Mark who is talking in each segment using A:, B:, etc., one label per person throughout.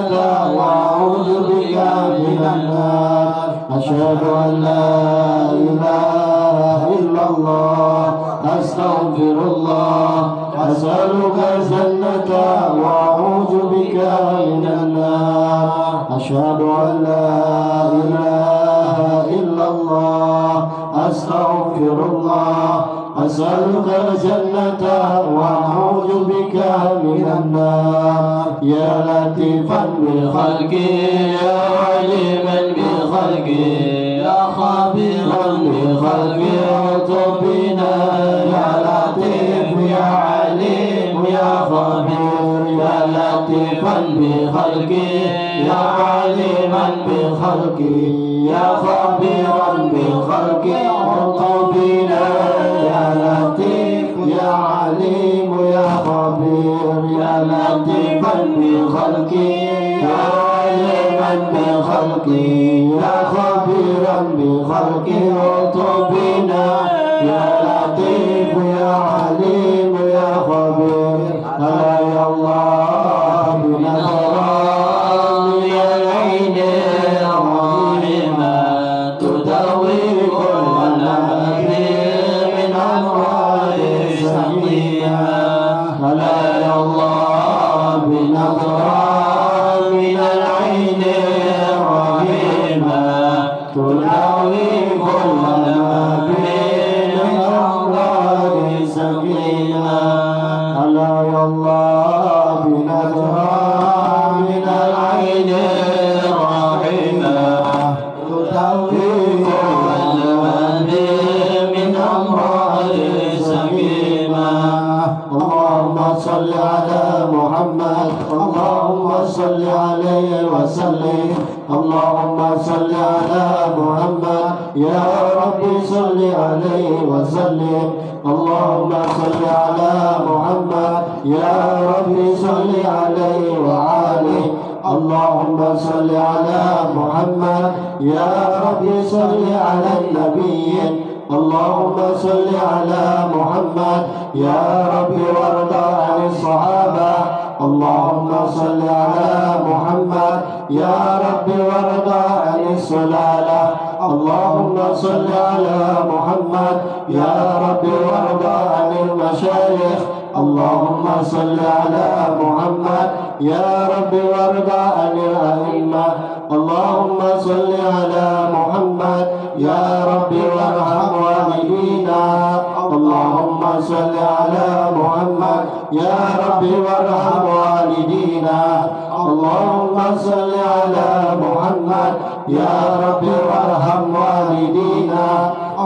A: وأعوذ بك من النار أشهد أن لا إله إلا الله أستغفر الله أسألك الجنة وأعوذ بك من النار أشهد أن لا إله إلا الله أستغفر الله أسألك الجنة وأعوذ بك من النار يا لطيفا بخلقي يا عليما بخلقي يا خبيرا بخلقي وطبنا يا لطيف يا عليم يا خبير يا لطيفا بخلقي يا عليما بخلقي يا خبيرا بخلقي وطبنا يا لطيف يا عليم يا خبير يا لطيفا بخلقي يا عليما بخلقي يا خبيرا بخلقي وطبنا يا لطيف يا عليم يا خبير ألا يا الله بنظرات يا العين الرحيمة تداوي كل نبي من أمراض سقيمة ألا يا الله بنظرات من العين الرحيمة تداوي كل نبي من أمراض سقيمة ألا يا الله بنظرات من العين الرحيمة تداوي كل نبي من أمراض سقيمة اللهم صل على محمد اللهم صل عليه وسلم اللهم صل على محمد يا ربي صل عليه وسلم اللهم صل على محمد يا ربي صل عليه وعليه اللهم صل على محمد يا ربي صل على النبي اللهم صل على محمد يا ربي وارض عن الصحابة اللهم صل على محمد يا ربي وارض عن السلالة اللهم صل على محمد يا ربي وارض عن المشايخ اللهم صل على محمد يا ربي وارض عن الأئمة اللهم صل على محمد يا ربي وارحم والدينا اللهم صل على محمد يا ربي وارحم والدينا اللهم صل على محمد يا ربي وارحم والدينا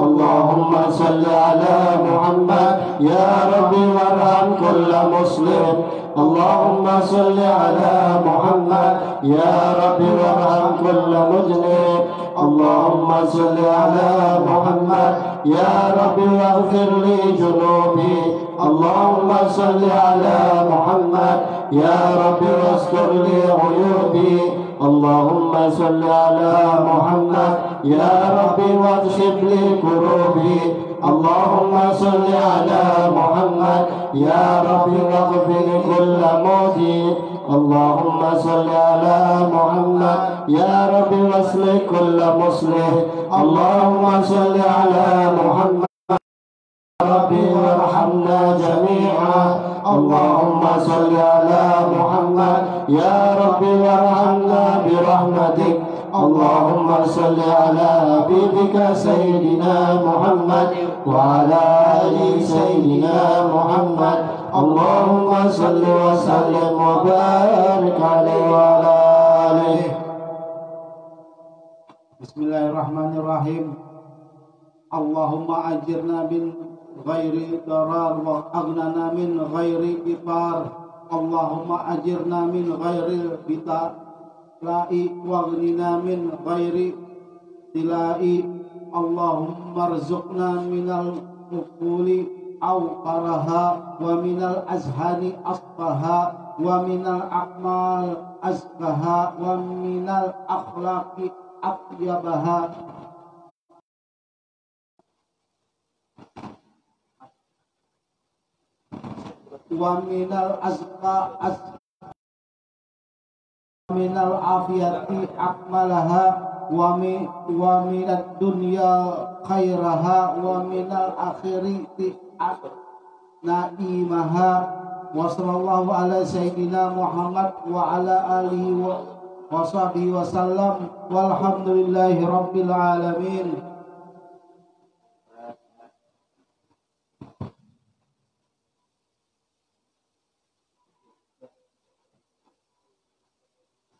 A: اللهم صل على محمد يا ربي وارحم كل مسلم اللهم صل على محمد يا ربي وارحم كل مذنب اللهم صل على محمد يا ربي واغفر لي ذنوبي اللهم صل على محمد يا ربي واستر لي عيوبي اللهم صل على محمد يا ربي واكشف لي كروبي اللهم صل على محمد يا ربي واغفر كل موتي اللهم صل على محمد يا ربي واصلح كل مصلح اللهم صل على محمد ربي وارحمنا جميعا اللهم صل على محمد يا ربي وارحمنا برحمتك اللهم صل على حبيبك سيدنا محمد وعلى آل سيدنا محمد اللهم صل وسلم وبارك عليه وعلى آله.
B: Bismillahirrahmanirrahim. Allahumma ajirna min ghairi darar wa aghnana min ghairi itar. Allahumma ajirna min ghairi bitalai wa aghnina min ghairi tilai. Allahumma arzuqna minal uquli aw qaraha wa minal azhani asfaha wa minal a'mal azkaha wa minal akhlaqi atyabaha. Wa minal azka minal afiyati akmalaha wa minad dunya khairaha wa minal akhirati naimaha wa sallallahu ala sayyidina Muhammad wa ala alihi wa sahbihi wa sallam walhamdulillahi rabbil alamin.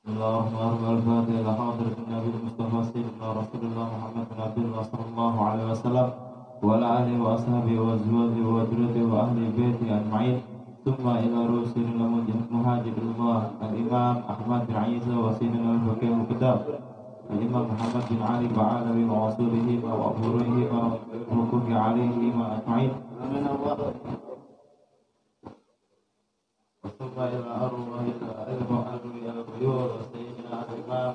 A: Bismillahirrahmanirrahim. Al-Fatihah Nabi Mustafa Sayyidina Rasulullah Muhammad bin Abdullah sallallahu alaihi wasallam wa ala alihi wa ashabihi wa azwajihi wa dhurriyyatihi wa ahli baiti ajma'in. Thumma ila rasulina muhajirullah al-Imam Ahmad bin Isa wa Sayyidina al-Faqih al-Qudam al-Imam Muhammad bin Ali wa alawi wa asulihi wa aburihi wa hukuki alihi wa ajma'in. ثم إلى أروه إلى الغيور وسيدنا الإمام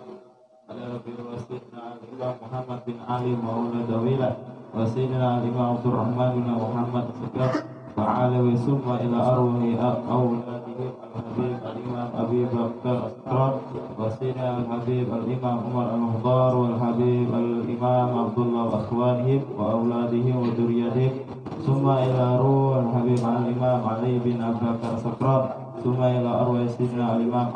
A: وسيدنا الإمام محمد بن علي مولى دويلة وسيدنا الإمام عبد الرحمن بن محمد السكر وعلوي ثم إلى أروه أولادهم الحبيب الإمام أبي بكر السكران وسيدنا الحبيب الإمام عمر المختار والحبيب الإمام عبد الله وأخوانهم وأولادهم وذريتهم ثم إلى روح الحبيب الإمام علي بن أبي بكر السكران ثم إلى أروع سيدنا الإمام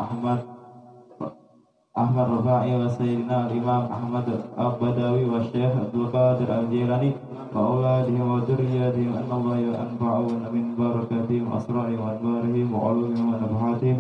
A: أحمد رفاعي وسيدنا الإمام أحمد البدوي والشيخ عبد القادر الجيلاني وأولادهم وذرياتهم أن الله ينفعون من بركاتهم وأسرارهم وأنوارهم وعلومهم ونفحاتهم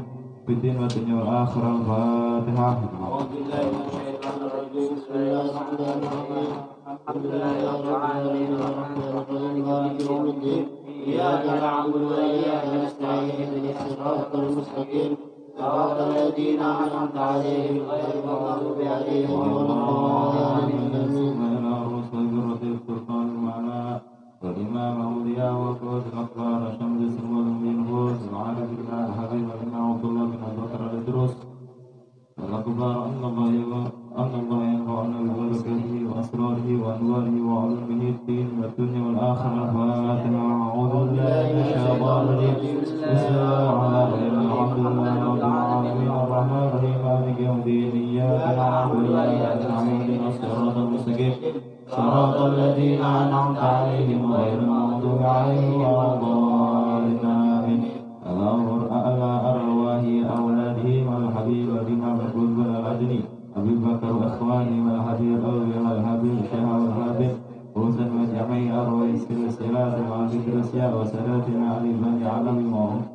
A: في الدين والدنيا والآخرة. الفاتحة.
C: أعوذ بالله من الشيطان الرجيم. بسم الله الرحمن الرحيم. الحمد لله رب العالمين الرحمن الرحيم مالك يوم الدين. إياك نعبد وإياك نستعين اهدنا الصراط المستقيم صراط الذين أنعمت عليهم غير المغضوب عليهم ولا الضالين.
A: والإمام أولياء وقوس الأخبار شمس سمود من فوز العارف بالله الحبيب الإمام عبد الله بن أبي بكر الإدروس الأخبار أن الله ينفعنا ببركاته وأسراره وأنواره وعلومه الدين والدنيا والآخرة. الفاتحة. أعوذ بالله من الشيطان الرجيم. بسم الله الرحمن الرحيم. الحمد لله رب العالمين الرحمن الرحيم مالك يوم الدين. إياك نعبد وإياك نستعين اهدنا الصراط المستقيم صراط الذين أنعمت عليهم غير المغضوب عليهم ولا الضالين. آمين. على أرواح أولادهم الحبيب الإمام القطب الأدني أبي بكر وإخوانه والحبيب أولي والحبيب الشيخ والحبيب حسن وجميع أرواح السلسلة مع ذكر الأشياء وسلاتنا علي بن علم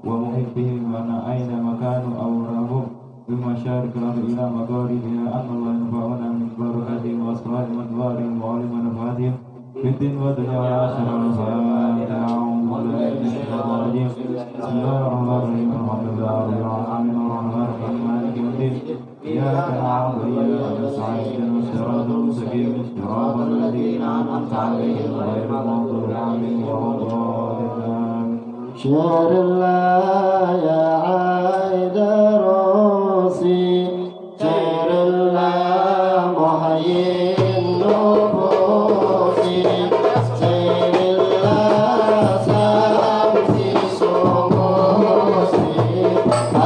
A: ومحبهم وأن أينما كانوا أو رهم بمشارق الأرض إلى مغاربها أن الله ينفعنا من بركاتهم وأسرارهم وأنوارهم وعلم ونفعاتهم في الدين والدنيا والآخرة. الفاتحة. أعوذ بالله من الشيطان الرجيم. بسم الله الرحمن الرحيم. الحمد لله رب العالمين الرحمن الرحيم مالك يوم الدين. إياك نعبد وإياك نستعين اهدنا الصراط المستقيم صراط الذين أنعمت عليهم غير المغضوب عليهم ولا الضالين.
C: شهر الله يا عيد روسي شهر الله محيي النفوس شهر الله سامسي سموسي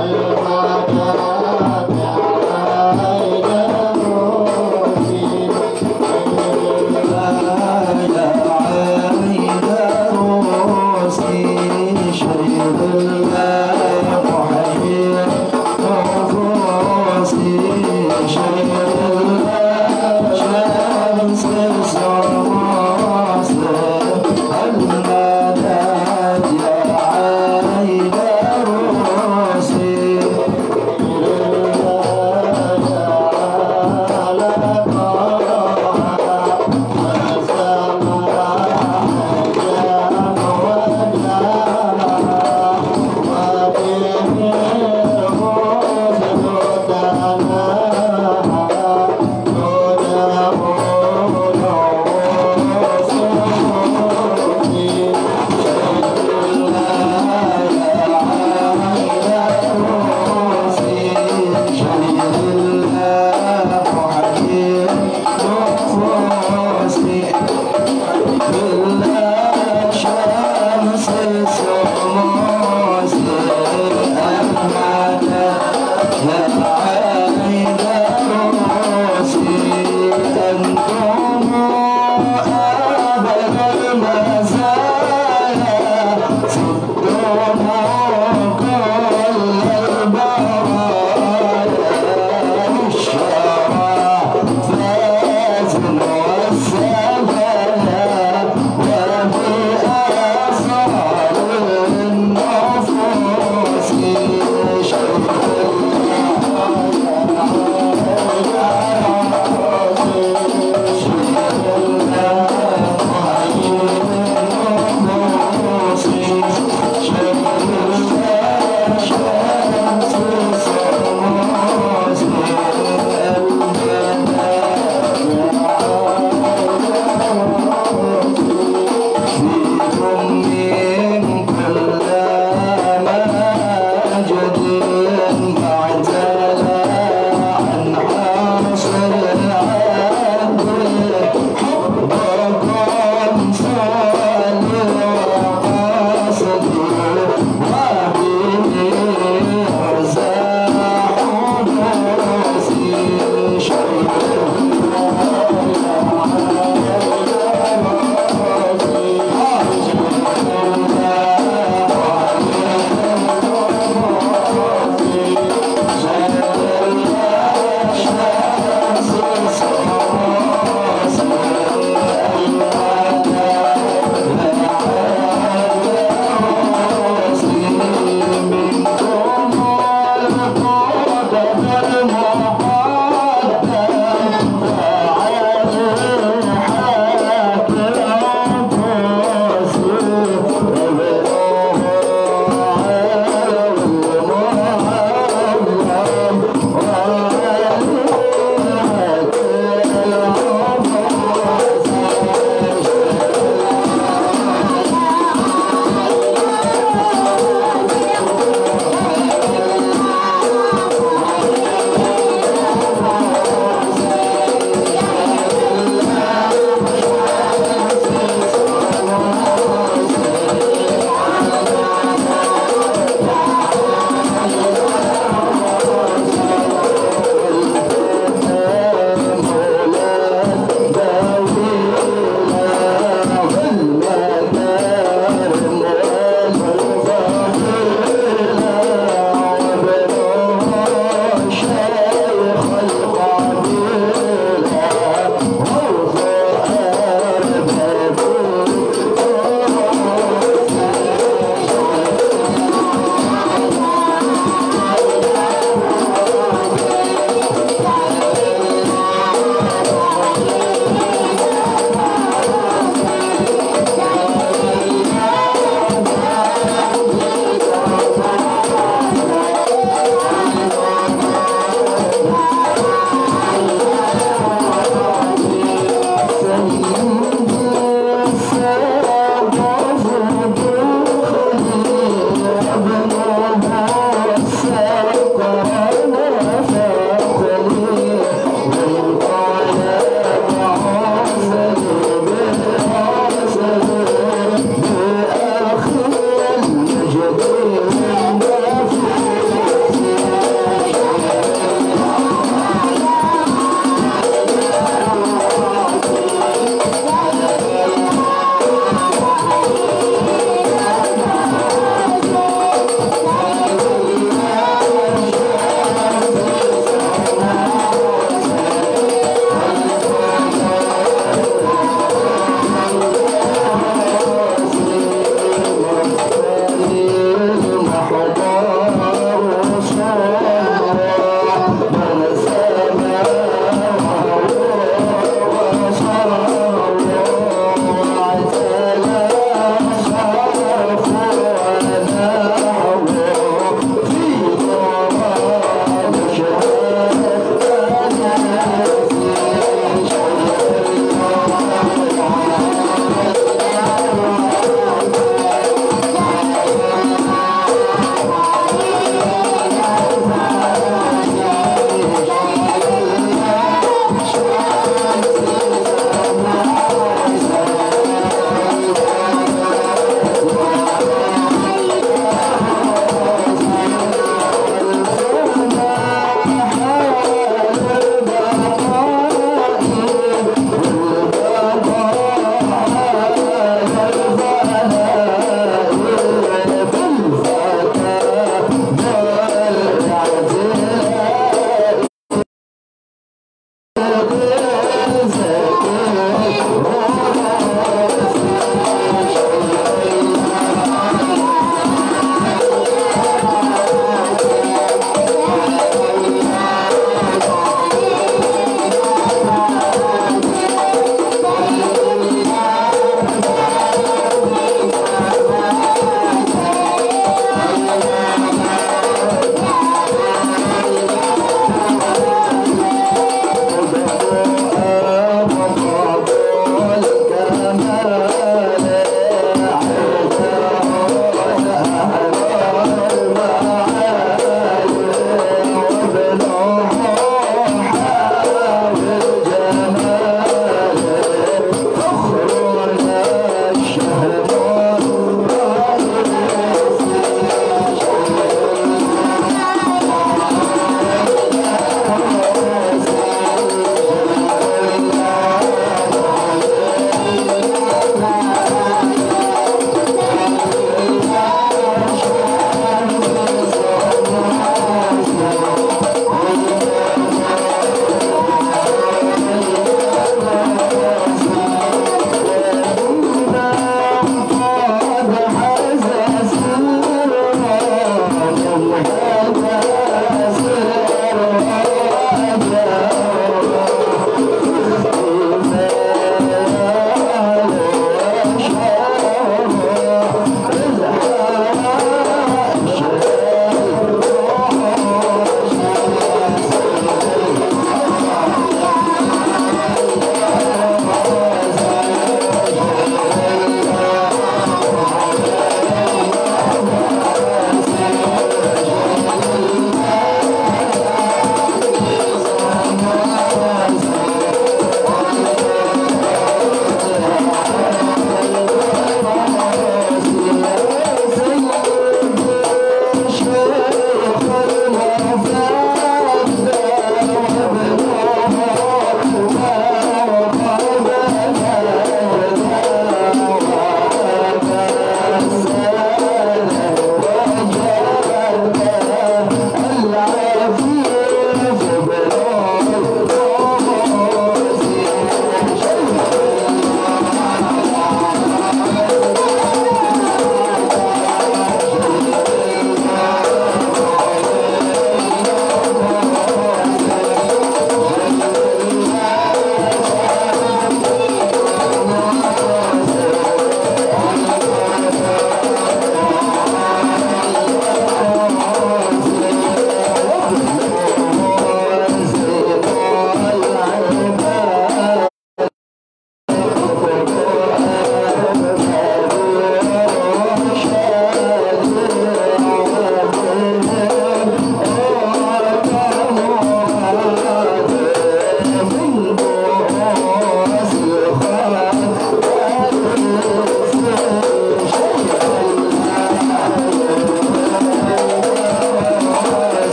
C: المجد يا عيد روسي شهر الله يا عيد روسي شهر الله محيي
D: Thank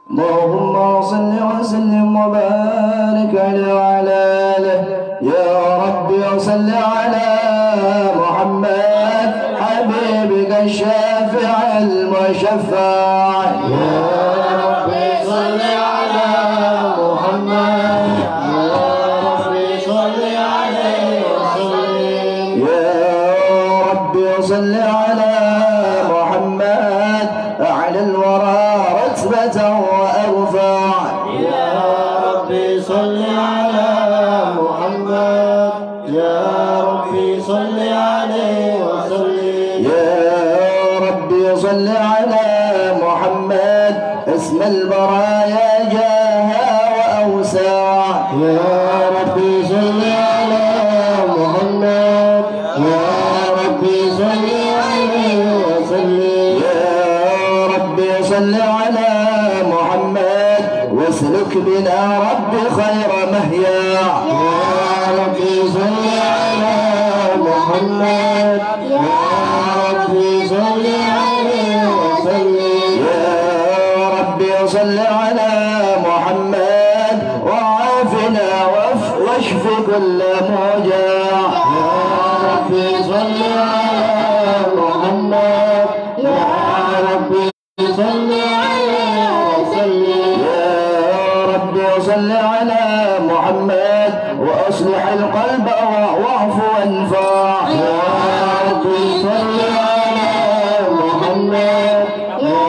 C: اللهم صل وسلم وبارك عليه وعلى آله. يا ربي صل على محمد حبيبك الشافع المشفع. يا ربي صل على محمد. يا ربي صل عليه وسلم. يا ربي صل على محمد أعلى الورى رتبة وأرفع. يا ربي صل على محمد. يا ربي صل عليه وسلم. يا ربي صل على محمد اسم البرايا جاها وأوسع. يا ربي صل على محمد. يا ربي صل عليه وسلم. يا ربي صل على محمد واسلك بنا رب خير مهيا. يا ربي صل على محمد. يا ربي صل عليه وسلم. يا ربي صل على محمد وعافنا واشف كل موجع. يا ربي صل على محمد. يا ربي صل عليه وسلم. يا ربي صل على محمد وأصلح القلب واعف وانفع. يا ربي صل على محمد. يا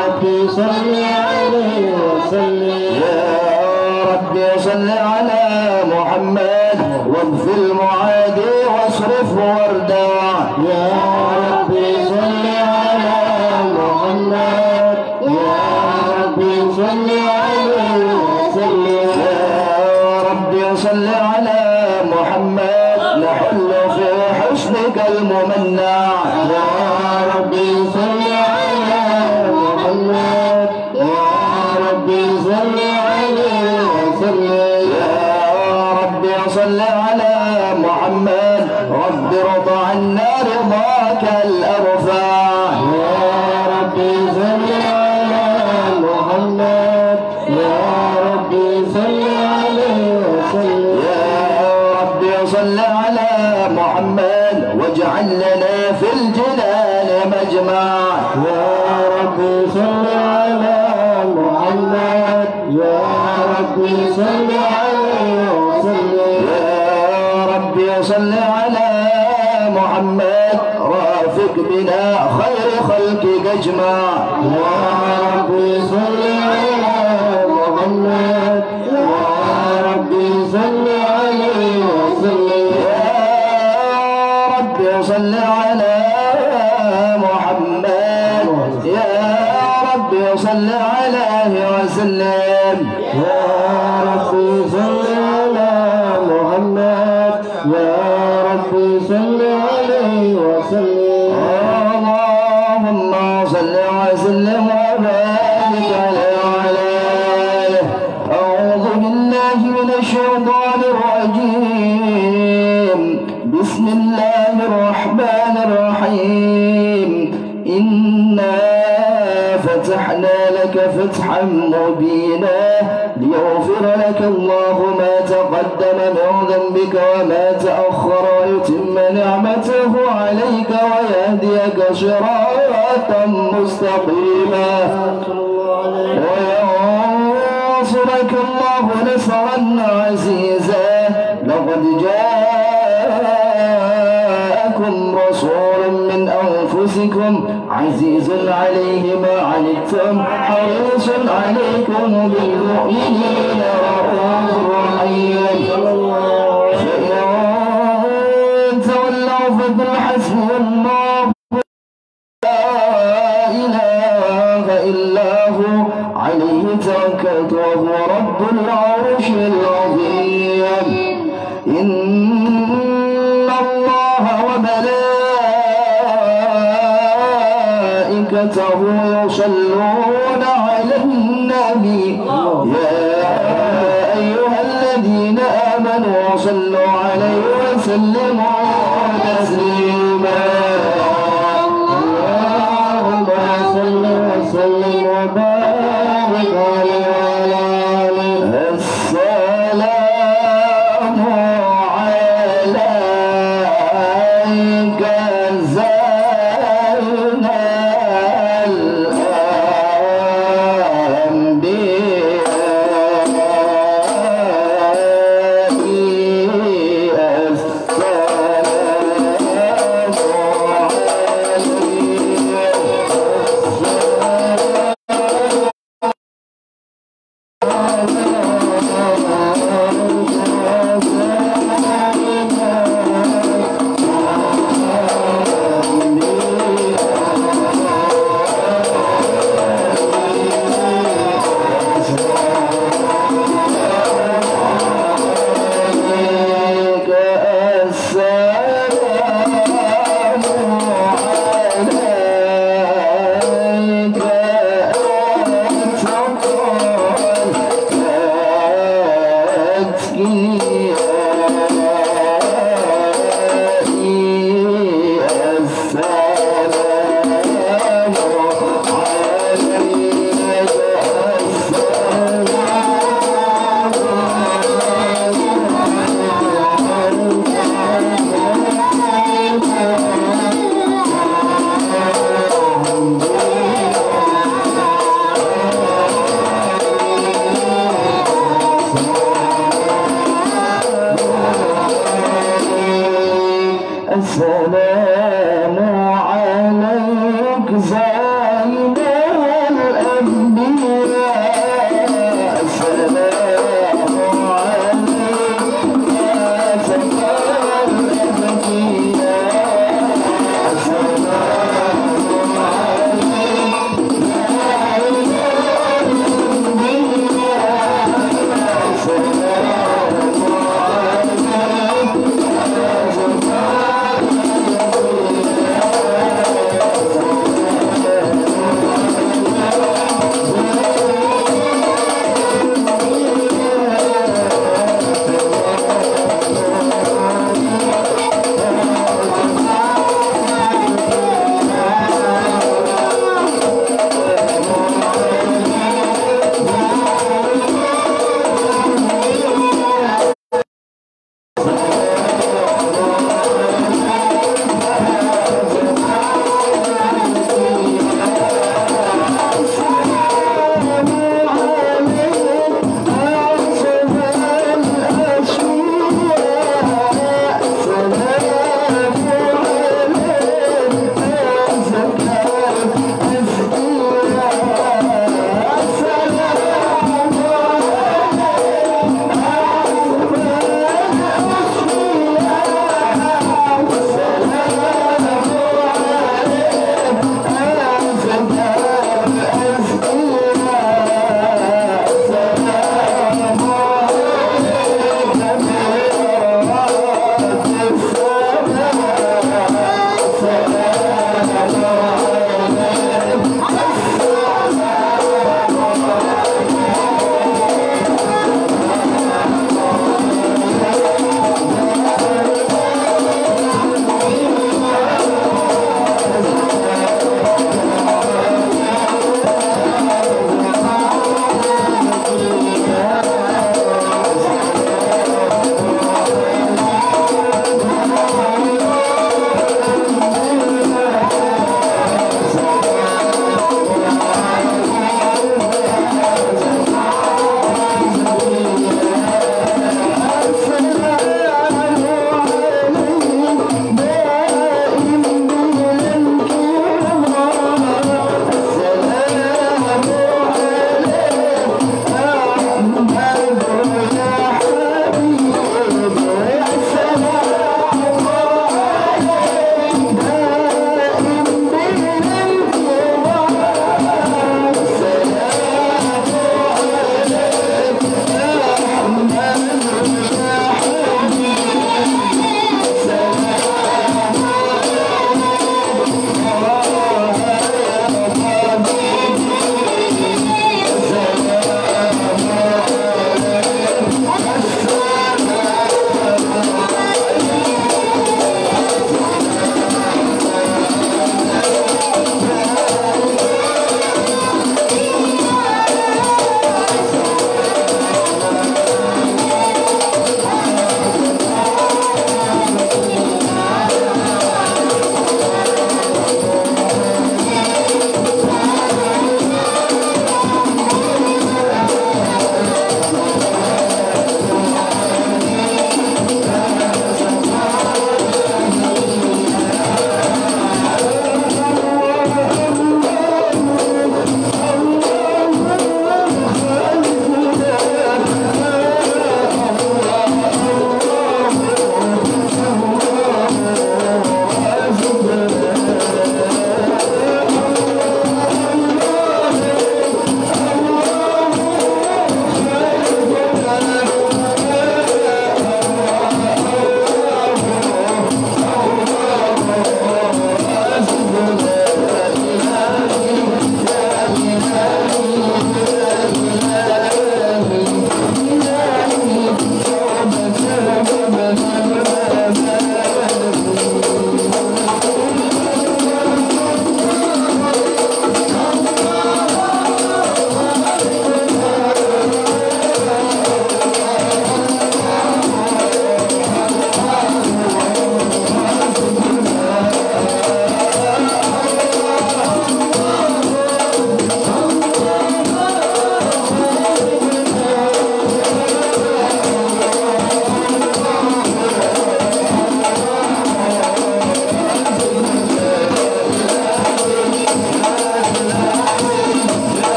C: ربي صل عليه وسلم. يا ربي صل على محمد واغفر المعادي واصرف وردع. يا ربي صل على محمد. يا ربي صل عليه وسلم. يا ربي صل على محمد نحل في حسنك الممنع. يا ربي صل على محمد. يا ربي صل عليه وسلم. يا ربي صل على محمد رب ارضى عنا رضاك الأرفع. يا ربي صل على محمد. يا ربي صل عليه وسلم. يا ربي صل على محمد واجعل لنا في الجنان مجمع. يا ربي صل على محمد. يا ربي صل عليه وسلم. يا ربي صل على محمد رافق بنا خير خلقك اجمع. يا ربي صل على محمد. يا ربي صل عليه وسلم. يا ربي صل على محمد. يا ربي صل عليه وسلم. يا ربي صل على محمد. يا ربي صل عليه وسلم. اللهم صل وسلم وبارك عليه وعلى آله. أعوذ بالله من الشيطان الرجيم. بسم الله الرحمن الرحيم. إنا فتحنا لك فتحا مبينا ليغفر لك الله ما تقدم من ذنبك وما تأخر ويتم نعمته عليك ويهديك صراطا مستقيما وينصرك الله نصرا عزيزا. لقد جاءكم رسول من أنفسكم عزيز عليه ما عنتم حريص عليكم بالمؤمنين رؤوف رحيم. فإن تولوا فقل حسبي الله لا إله إلا هو عليه توكلت وهو رب العرش العظيم. إن الله وملائكته يصلون على النبي. يا أيها الذين آمنوا صلوا عليه وسلموا تسليما. اللهم صل وسلم وبارك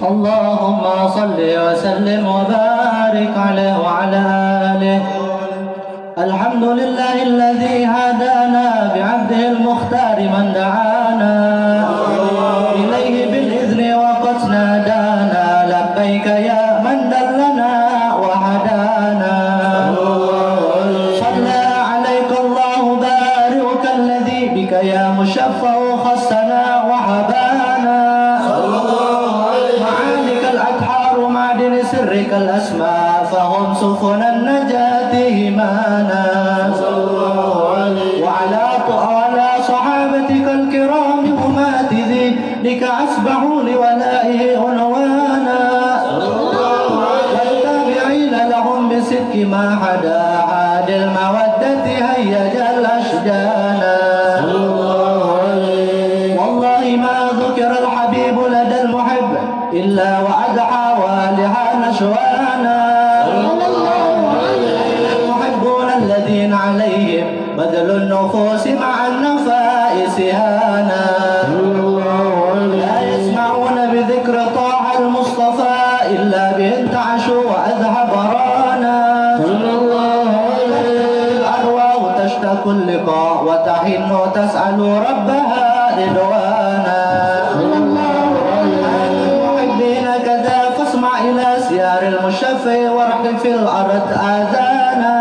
C: اللهم صل وسلم وبارك عليه وعلى آله. الحمد لله الذي هدانا بعبده المختار من دعانا إليه بالإذن وقد نادانا لبيك يا من دلنا وهدانا. صلى عليك الله بارئك الذي بك يا مشفع خصنا وحبانا. معانك الأدحار معدن سرك الأسماء فهم سفن النجاة همانا. وعلى صحابتك الكرام همات ذلك أسبحوا لولائه عنوانا. والتابعين لهم بصدق ما حدا عاد المودة هيج الأشجانا. والله ما ذكر الحبيب لدى المحب إلا وأدعى والها نشوانا. المحبون الذين عليهم بذل النفوس مع النفائس هانا. لا يسمعون بذكر طه المصطفى إلا به انتعشوا وأذهب رانا. الأرواح تشتكو اللقاء وتحن وتسأل ربها رضوانا. المحبين كذا فاسمع إلى سيار المشفع وارحل في الأرض آذانا.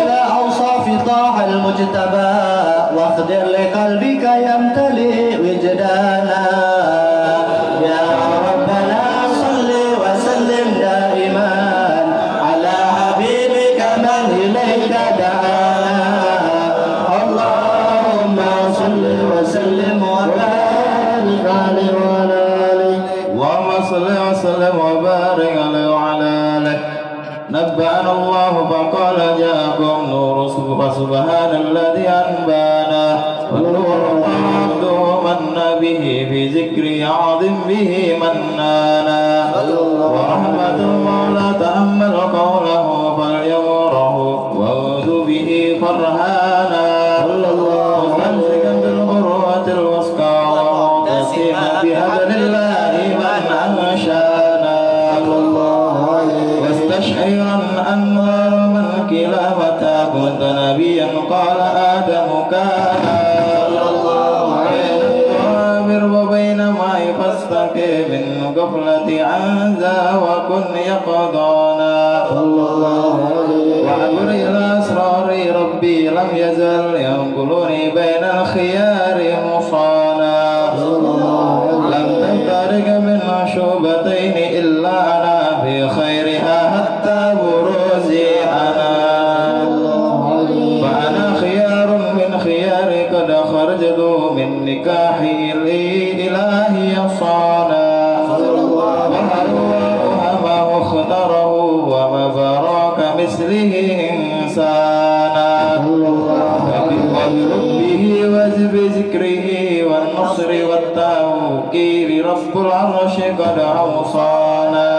C: إلى أوصاف طه المجتبى واخدر لقلبك يمتلئ وجدانا. يا ربنا صل وسلم دائما على حبيبك من إليك دعانا. اللهم صل وسلم وبارك عليه وعلى آله.
A: اللهم صل وسلم وبارك عليه وعلى آله. نبأنا الله فقال جاءكم نور فسبحان الذي أنبانا والنور عبده من به في ذكري عظم به منانا. ورحمة المولى تأمل قوله فليمره وأوذ به فرهانا. مستمسكا بالقروة الوثقى ومعتصما بحبل الله من أنشانا. واستشعرا أنوار من كلا متى كنت نبيا قال آدم كان. وبينما فاستقي من غفلة عن ذا وكن يقضانا. وعبر إلى أسرار ربي لم يزل ينقلني بين الخيار مصانا. لم تفترق من شوبتين إلا أنا في خيرها حتى بروزي أنا. فأنا خيار من خيار قد خرجت من نكاحي الإلهي صانا. وما اختاره وما براك مثله إنسانا. وبربه وبذكره والنصر والتوكيل رب العرش قد أوصانا.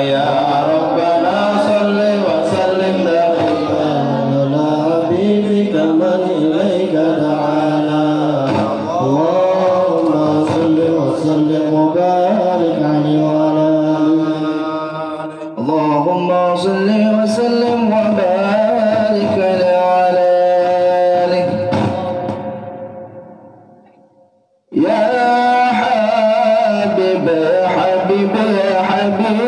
A: يا ربنا صل وسلم دائما على حبيبك من إليك دعانا. اللهم صل وسلم وبارك عليه وعلى آله. اللهم صل وسلم وبارك عليه وعلى آله. يا حبيب حبيب حبيب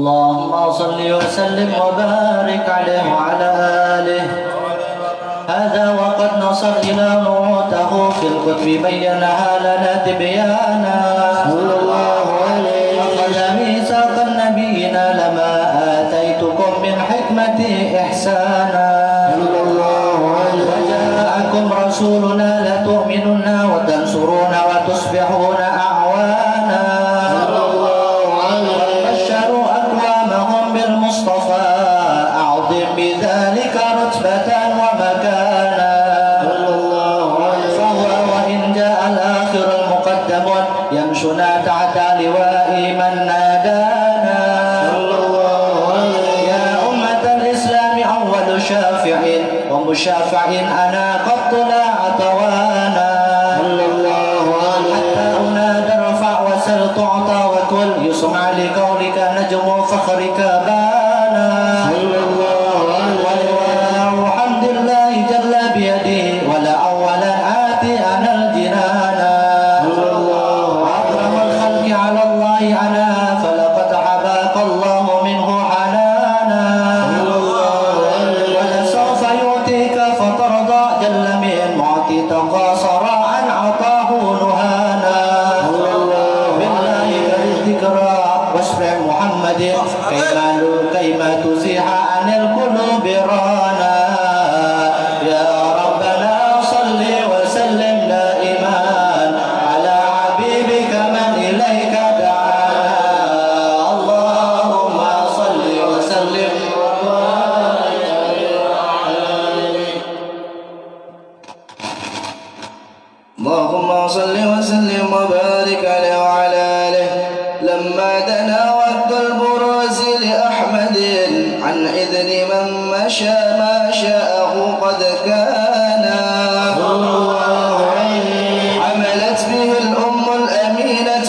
C: اللهم صل وسلم وبارك عليه وعلى آله. هذا وقد نصر إلى نعوته في الكتب بينها لنا تبيانا. صلى الله عليه وسلم. ميثاق النبيين لما آتيتكم من حكمتي إحسانا. صلى الله عليه. وجاءكم رسولنا لتؤمنن وتنصرون وتصبحون أعوانا. صلى الله عليه. وبشروا أقوامهم بالمصطفى أعظم بذلك رتبة ومكانا. صلى الله عليه. فهو وإن جاء الآخر المقدم يمشنا تحت لواء من نادانا. صلى الله عليه. يا أمة الإسلام أول شافع ومشافع أنا قد طلع عطوانا. صلى الله عليه. حتى أنادى ارفع وسل تعطى وكل يسمع لقولك نجم فخرك بانا. صلى الله عليه. ولواء حمد الله جل بيده ولا أولا آتي أنا الجنانا. صلى الله عليه. أكرم الخلق على الله أنا فلقد حباك الله منه حنانا. صلى الله عليه. ولسوف يؤتيك فترضى جل من معطي تقاصر عن عطاه نهانا. صلى الله بالله كالذكرى واشفع محمد كيما تزيح عن القلوب رانا. يا ربنا صل وسلم دائما على حبيبك من إليك دعانا. اللهم صل وسلم وبارك عليه. اللهم صل وسلم وبارك عليه وعلى آله. لما دنا وقت البروز لأحمد عن إذن من مشى ما شاءه قد كان. عملت به الأم الأمينة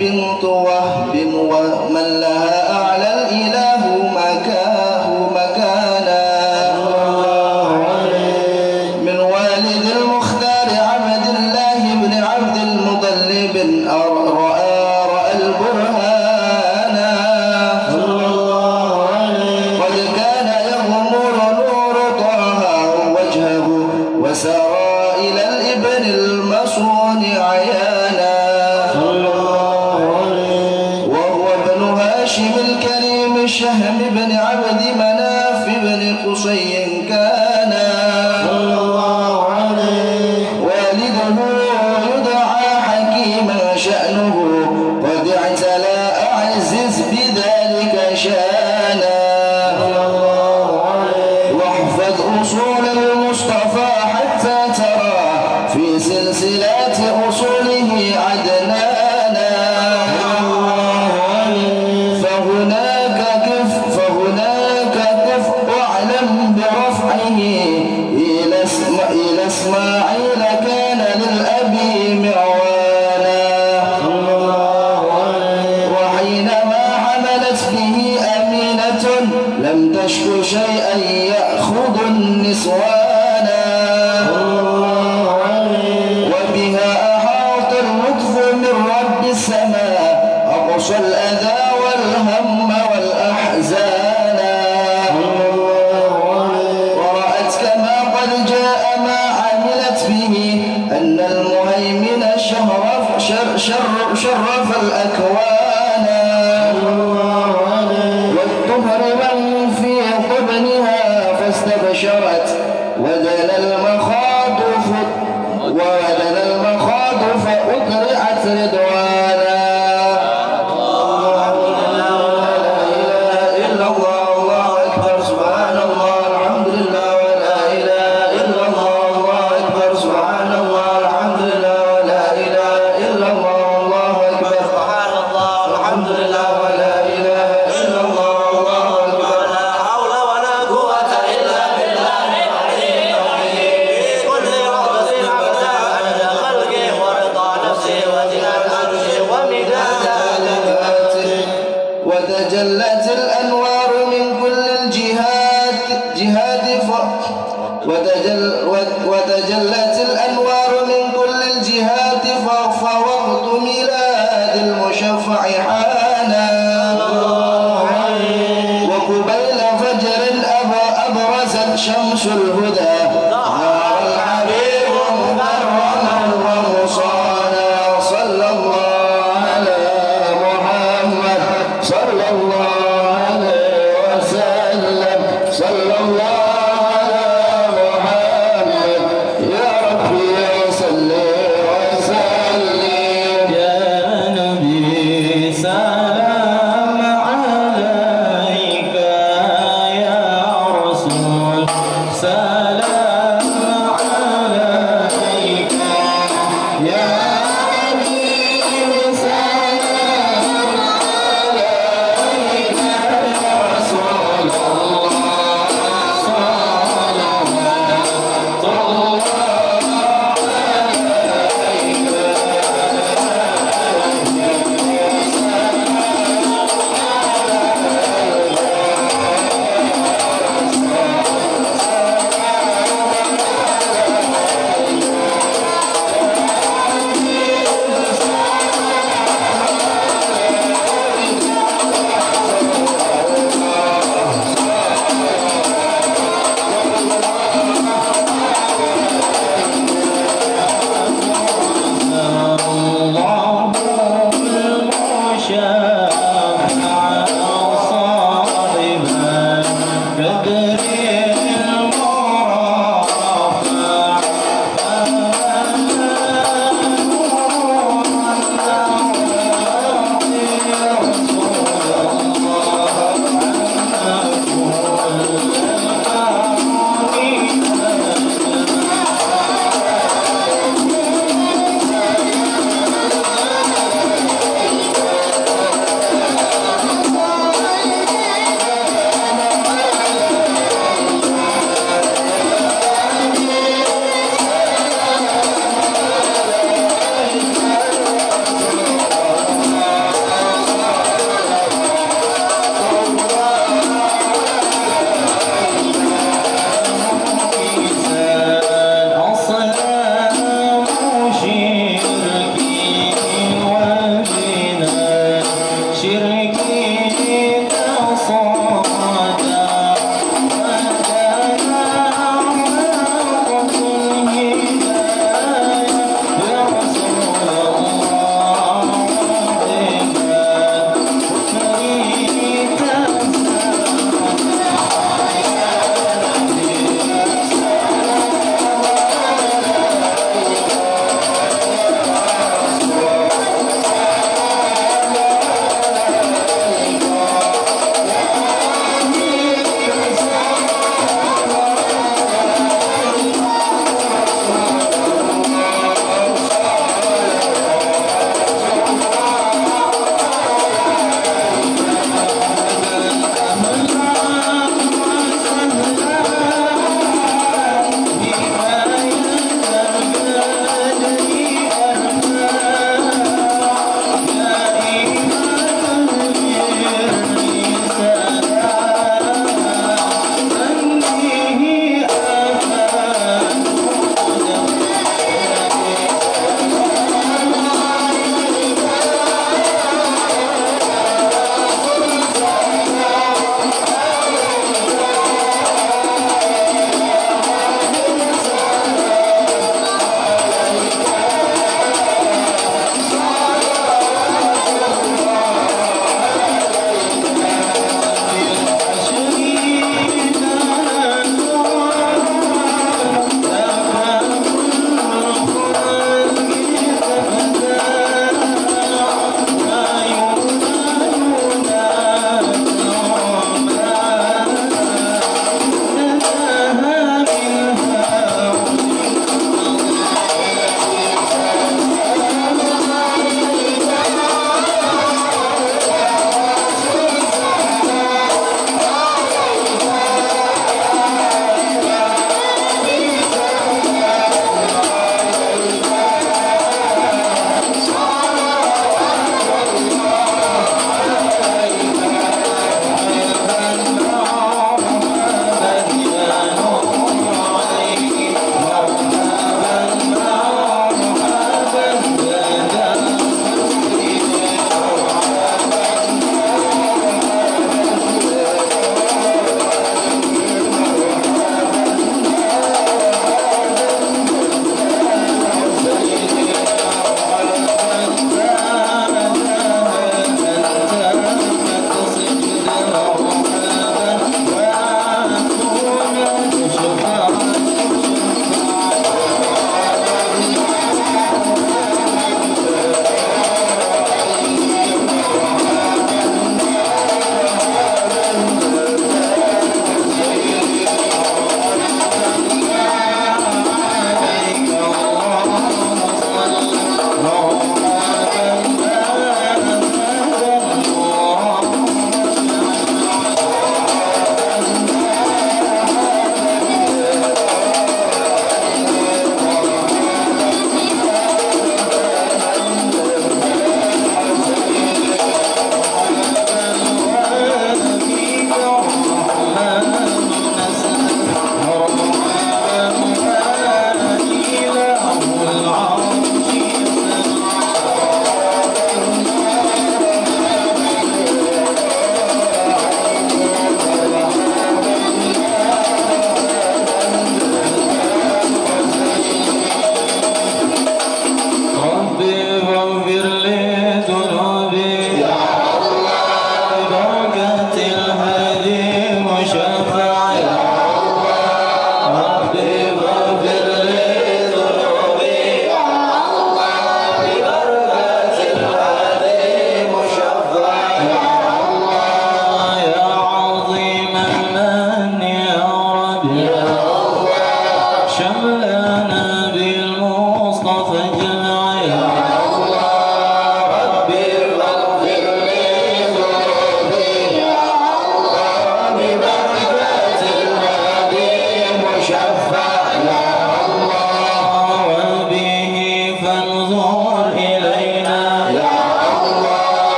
C: بنت وهب ومن لها أعلى الإله مكانا. من والد المختار عبد الله بن عبد المطلب رأى البرهان. قد كان يغمر نور طه وجهه وسرى إلى الابن المصون عيانا. وهو ابن هاشم الكريم الشهم بن عبد مناف بن قصي كان. والده يدعى حكيما شأنه قد اعتلى أعزز بذلك شانا. واحفظ أصول المصطفى حتى ترى في سلسلات أصوله عدنانا. فهناك كف واعلم برفعه إلى إسماعيل كان للأبي معوانا. وحينما حملت به أمينة لم تشك شيئا يأخذ النسوانا. وبها أحاط اللطف من رب السماء أقصى الأذى والهم والأحزانا. ورأت كما قد جاء ما عملت به أن المهيمن شرف الأكوان. والدهر من في قبنها فاستبشرت ودنا المخاض فأطرعت رضوانا. وتجلت الأنوار من كل الجهات وتجلت الأنوار من كل الجهات فوقت ميلاد المشفع حانا. قبيل فجر أبرزت شمس الهدى ظهر الحبيب مكرما ومصانا صلى الله على محمد صلى الله عليه وسلم صلى الله على محمد يا ربي صل وسلم
A: يا نبي سلام عليك يا رسول سلام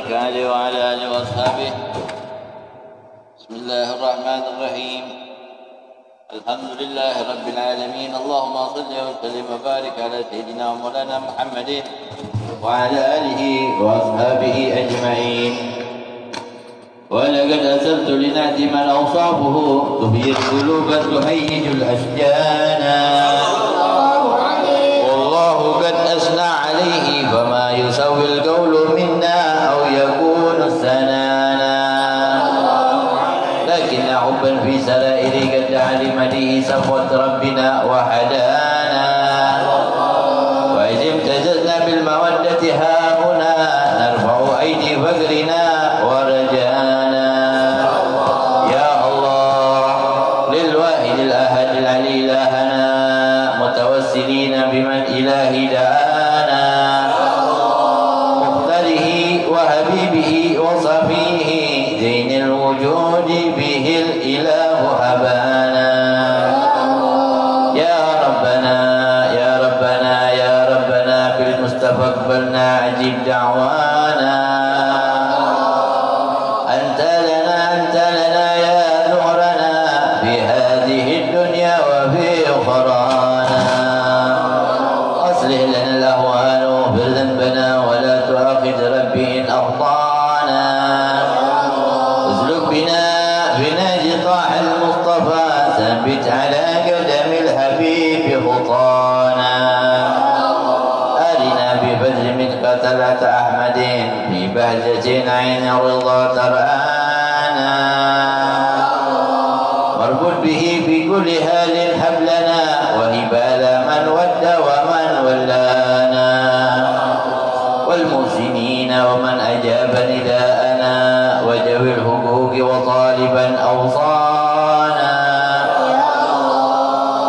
C: وبارك عليه وعلى آله وأصحابه. بسم الله الرحمن الرحيم. الحمد لله رب العالمين. اللهم صل وسلم وبارك على سيدنا ومولانا محمد وعلى آله وأصحابه أجمعين. ولقد أسرت لنعت من أوصافه تبيي القلوب تهيج الأشجان. والله قد أثنى عليه فما يسوي القول منا أو يكون السنانا. لكن حبا في سرائر قد علم به صفوة ربنا وحدانا. وإذ امتززنا بالمودة هاهنا نرفع أيدي فقرنا ورجانا. يا الله للواحد الأحد العلي إلهنا متوسلين بمن إله دعانا. مختاره وحبيبه وصفيه زين الوجود به الإله هبانا. يا ربنا يا ربنا يا ربنا بالمصطفى اقبلنا عجيب دعوانا. أنت لنا يا نورنا في هذه الدنيا وفي أخرانا. أصلح لنا الأهوال واغفر ذنبنا ولا تؤاخذ ربي إن أخطأنا. اسلك بنا بناج طاح المصطفى ثبت على قدم الحبيب خطانا. أرنا بفجر من قتلة أحمد في بهجة عين الرضا ترآنا. واربط به في كل حال حبلنا وهبال من ود ومن ولانا. والمحسنين ومن أجاب نداءنا وجوي الحقوق وطالبا أوصانا.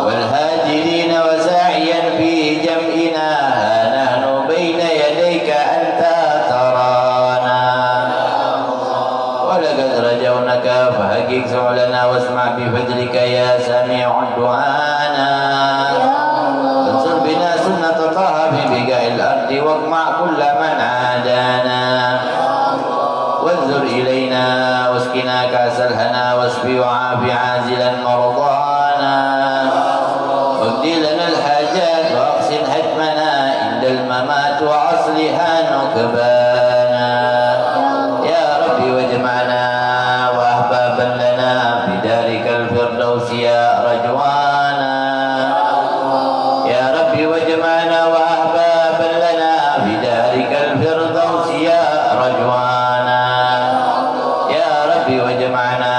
C: والهاجرين وساعيا في جمعنا نحن بين يديك أنت ترانا. ولقد رجونك فحقق سؤلنا واسمع بفضلك يا سميع دعانا. انصر بنا سنة طه في بقاع الأرض واقمع كل من عادانا. وانظر إلينا واسقنا كأس الهنا واشفي وعاف عاجلا مرضانا. واقضي لنا الحاجات واحسن هدمنا عند الممات وأصلها نكبانا. يا ربي واجمعنا وأحبابا لنا في دارك الفردوس يا رجوانا. يا ربي واجمعنا وأحبابا لنا في دارك الفردوس يا رجوانا. يا ربي واجمعنا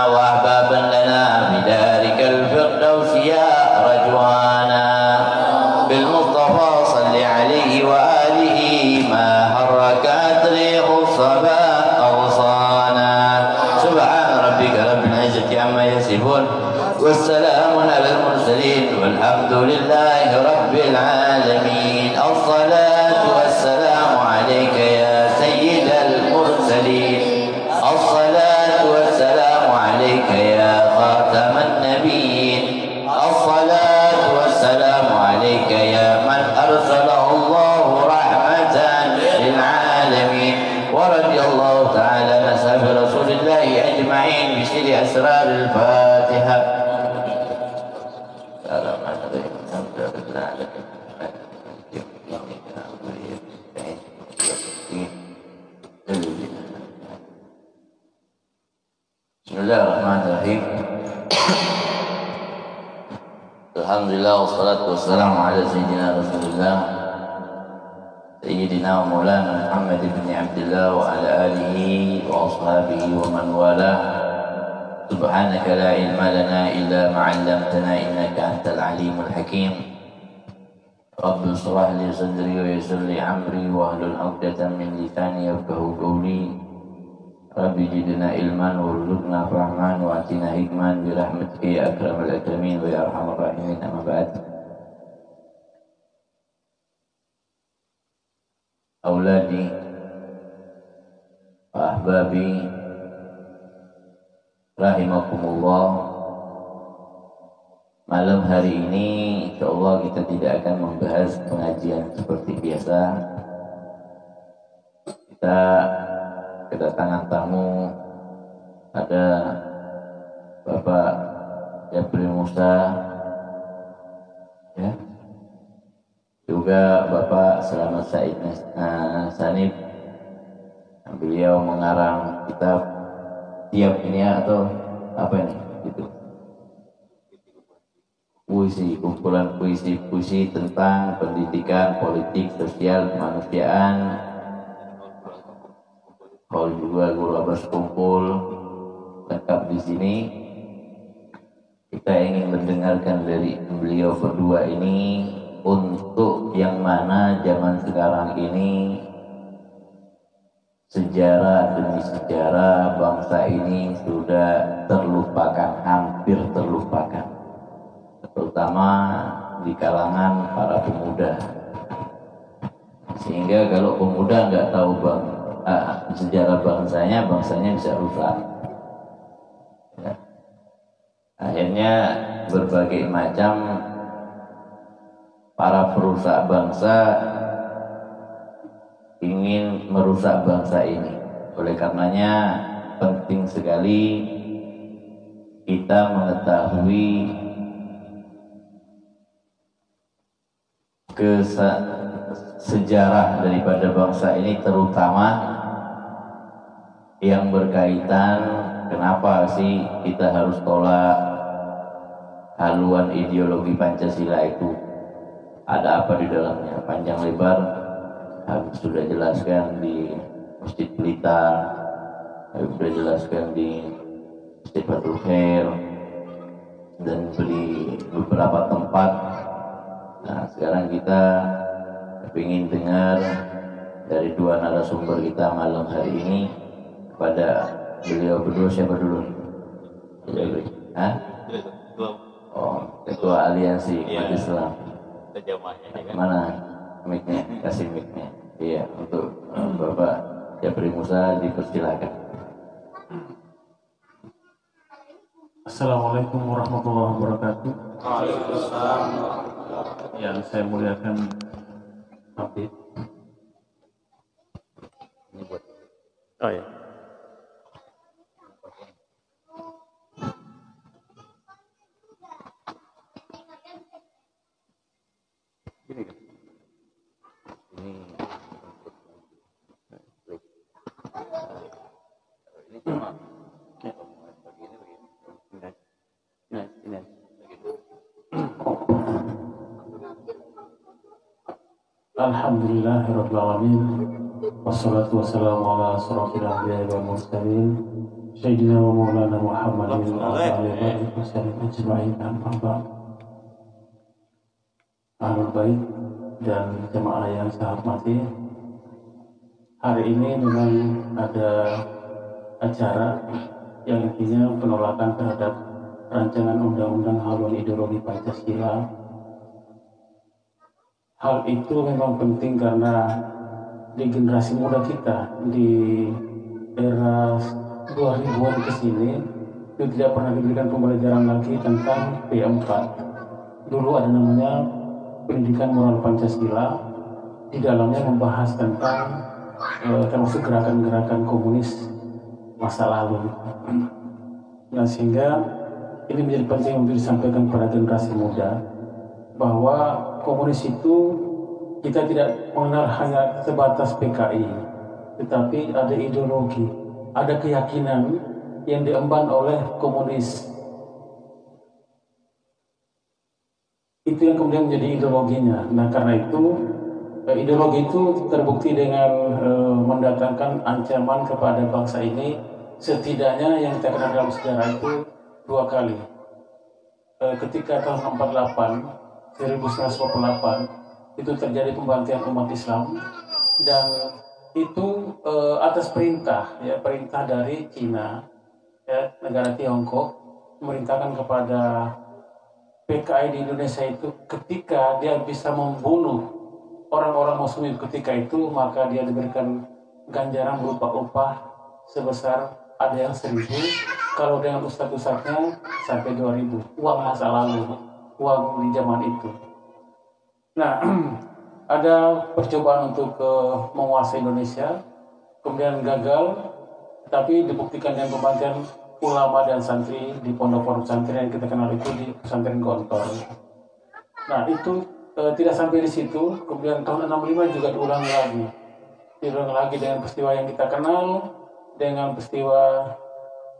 C: وأحبابا لنا في دارك الفردوس يا رجوانا. بالمصطفى صل عليه وآله ما حركت ريح الصبا أغصانا. سبحان ربك رب العزة عما يصفون والسلام على المرسلين والحمد لله رب العالمين. الصلاة والسلام عليك يا سيد المرسلين. الصلاة والسلام عليك يا خاتم النبيين. الصلاة والسلام عليك يا من أرسله الله رحمة للعالمين. ورضي الله تعالى عن أصحاب رسول الله أجمعين بسر أسرار الفاتحة. Bismillahirrahmanirrahim. Alhamdulillah wassalatu wassalamu ala sayyidina Rasulillah sayyidina wa maulana Muhammad ibn Abdullah wa ala alihi wa ashabihi wa man wala. Subhanaka la ilma lana illa ma 'allamtana innaka antal alimul hakim. Rabbi shrah li sadri wa yassir li amri wa hlul 'uqdatam min lisani yafqahu qawli. Rabbi zidna ilman warzuqna fahman wa atina hikman bi rahmatika ya akramal akramin wa ya arhamar rahimin. Amma ba'd. Auladi wa ahbabi rahimakumullah. Malam hari ini insyaallah kita tidak akan membahas pengajian seperti biasa. Kita kedatangan tamu, ada Bapak Jabril Musa, ya, juga Bapak Selamat Said Sanib. Beliau mengarang kitab tiap ini atau apa ini gitu, puisi, kumpulan puisi tentang pendidikan, politik, sosial, kemanusiaan. Kalau juga guru berkumpul lengkap di sini. Kita ingin mendengarkan dari beliau berdua ini, untuk yang mana zaman sekarang ini sejarah demi sejarah bangsa ini sudah terlupakan, hampir terlupakan, terutama di kalangan para pemuda. Sehingga kalau pemuda nggak tahu sejarah bangsanya bisa rusak. Ya. Akhirnya berbagai macam para perusak bangsa ingin merusak bangsa ini. Oleh karenanya penting sekali kita mengetahui sejarah daripada bangsa ini, terutama yang berkaitan kenapa sih kita harus tolak haluan ideologi Pancasila itu, ada apa di dalamnya. Panjang lebar habis sudah jelaskan di Masjid Blitar, habis sudah jelaskan di Masjid Fathul Khair, dan di beberapa tempat. Nah, sekarang kita ingin dengar dari dua narasumber kita malam hari ini. Pada beliau berdua, siapa dulu? Hah? Oh, Ketua Aliansi Umat Islam. Mana mic-nya? Kasih mic-nya. Iya, untuk Bapak Jabril Musa, dipersilakan.
D: Assalamualaikum warahmatullahi wabarakatuh.
A: Waalaikumsalam.
D: Yang saya muliakan Habib. Oh ya.
C: Ini kan? Ini cuma ini.
D: Alhamdulillahirabbil alamin. Wassalatu wassalamu ala asyrofil anbiya'i wal mursalin sayyidina wa maulana Muhammadin wa ala alihi wasallam ajma'in. Amma ba'd. Ahlul Bait dan jemaah yang saya hormati, hari ini memang ada acara yang intinya penolakan terhadap rancangan undang-undang haluan ideologi Pancasila. Hal itu memang penting karena di generasi muda kita, di era 2000-an ke sini, itu tidak pernah diberikan pembelajaran lagi tentang P4. Dulu ada namanya pendidikan moral Pancasila, di dalamnya membahas tentang termasuk gerakan-gerakan komunis masa lalu. Nah, sehingga ini menjadi penting untuk disampaikan kepada generasi muda bahwa komunis itu kita tidak mengenal hanya sebatas PKI, tetapi ada ideologi, ada keyakinan yang diemban oleh komunis. Itu yang kemudian menjadi ideologinya. Nah, karena itu ideologi itu terbukti dengan mendatangkan ancaman kepada bangsa ini, setidaknya yang kita kenal dalam sejarah itu dua kali. Ketika tahun 1948 itu terjadi pembantian umat Islam, dan itu atas perintah dari Cina, ya, negara Tiongkok memerintahkan kepada PKI di Indonesia itu, ketika dia bisa membunuh orang-orang Muslim ketika itu, maka dia diberikan ganjaran berupa upah sebesar ada yang 1.000, kalau dengan ustadz-ustadznya sampai 2.000, uang masa lalu, uang di zaman itu. Nah, ada percobaan untuk menguasai Indonesia, kemudian gagal, tapi dibuktikan dengan pembantian ulama dan santri di pondok-pondok santri yang kita kenal itu di pesantren Gontor. Nah itu tidak sampai di situ, kemudian tahun 65 juga diulang lagi dengan peristiwa yang kita kenal, dengan peristiwa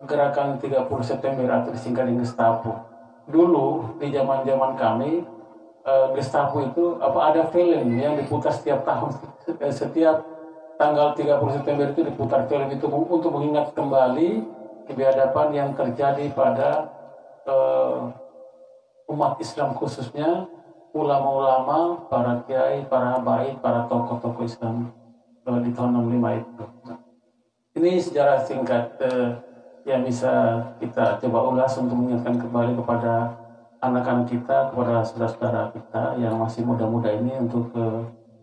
D: gerakan 30 September atau disingkat dengan Gestapo. Dulu di zaman kami Gestapo itu ada film yang diputar setiap tahun, setiap tanggal 30 September itu diputar film itu untuk mengingat kembali kebiadaban yang terjadi pada umat Islam, khususnya ulama-ulama, para kiai, para habaib, para tokoh-tokoh Islam di tahun 65 itu. Ini sejarah singkat yang bisa kita coba ulas untuk mengingatkan kembali kepada anak-anak kita, kepada saudara-saudara kita yang masih muda-muda ini untuk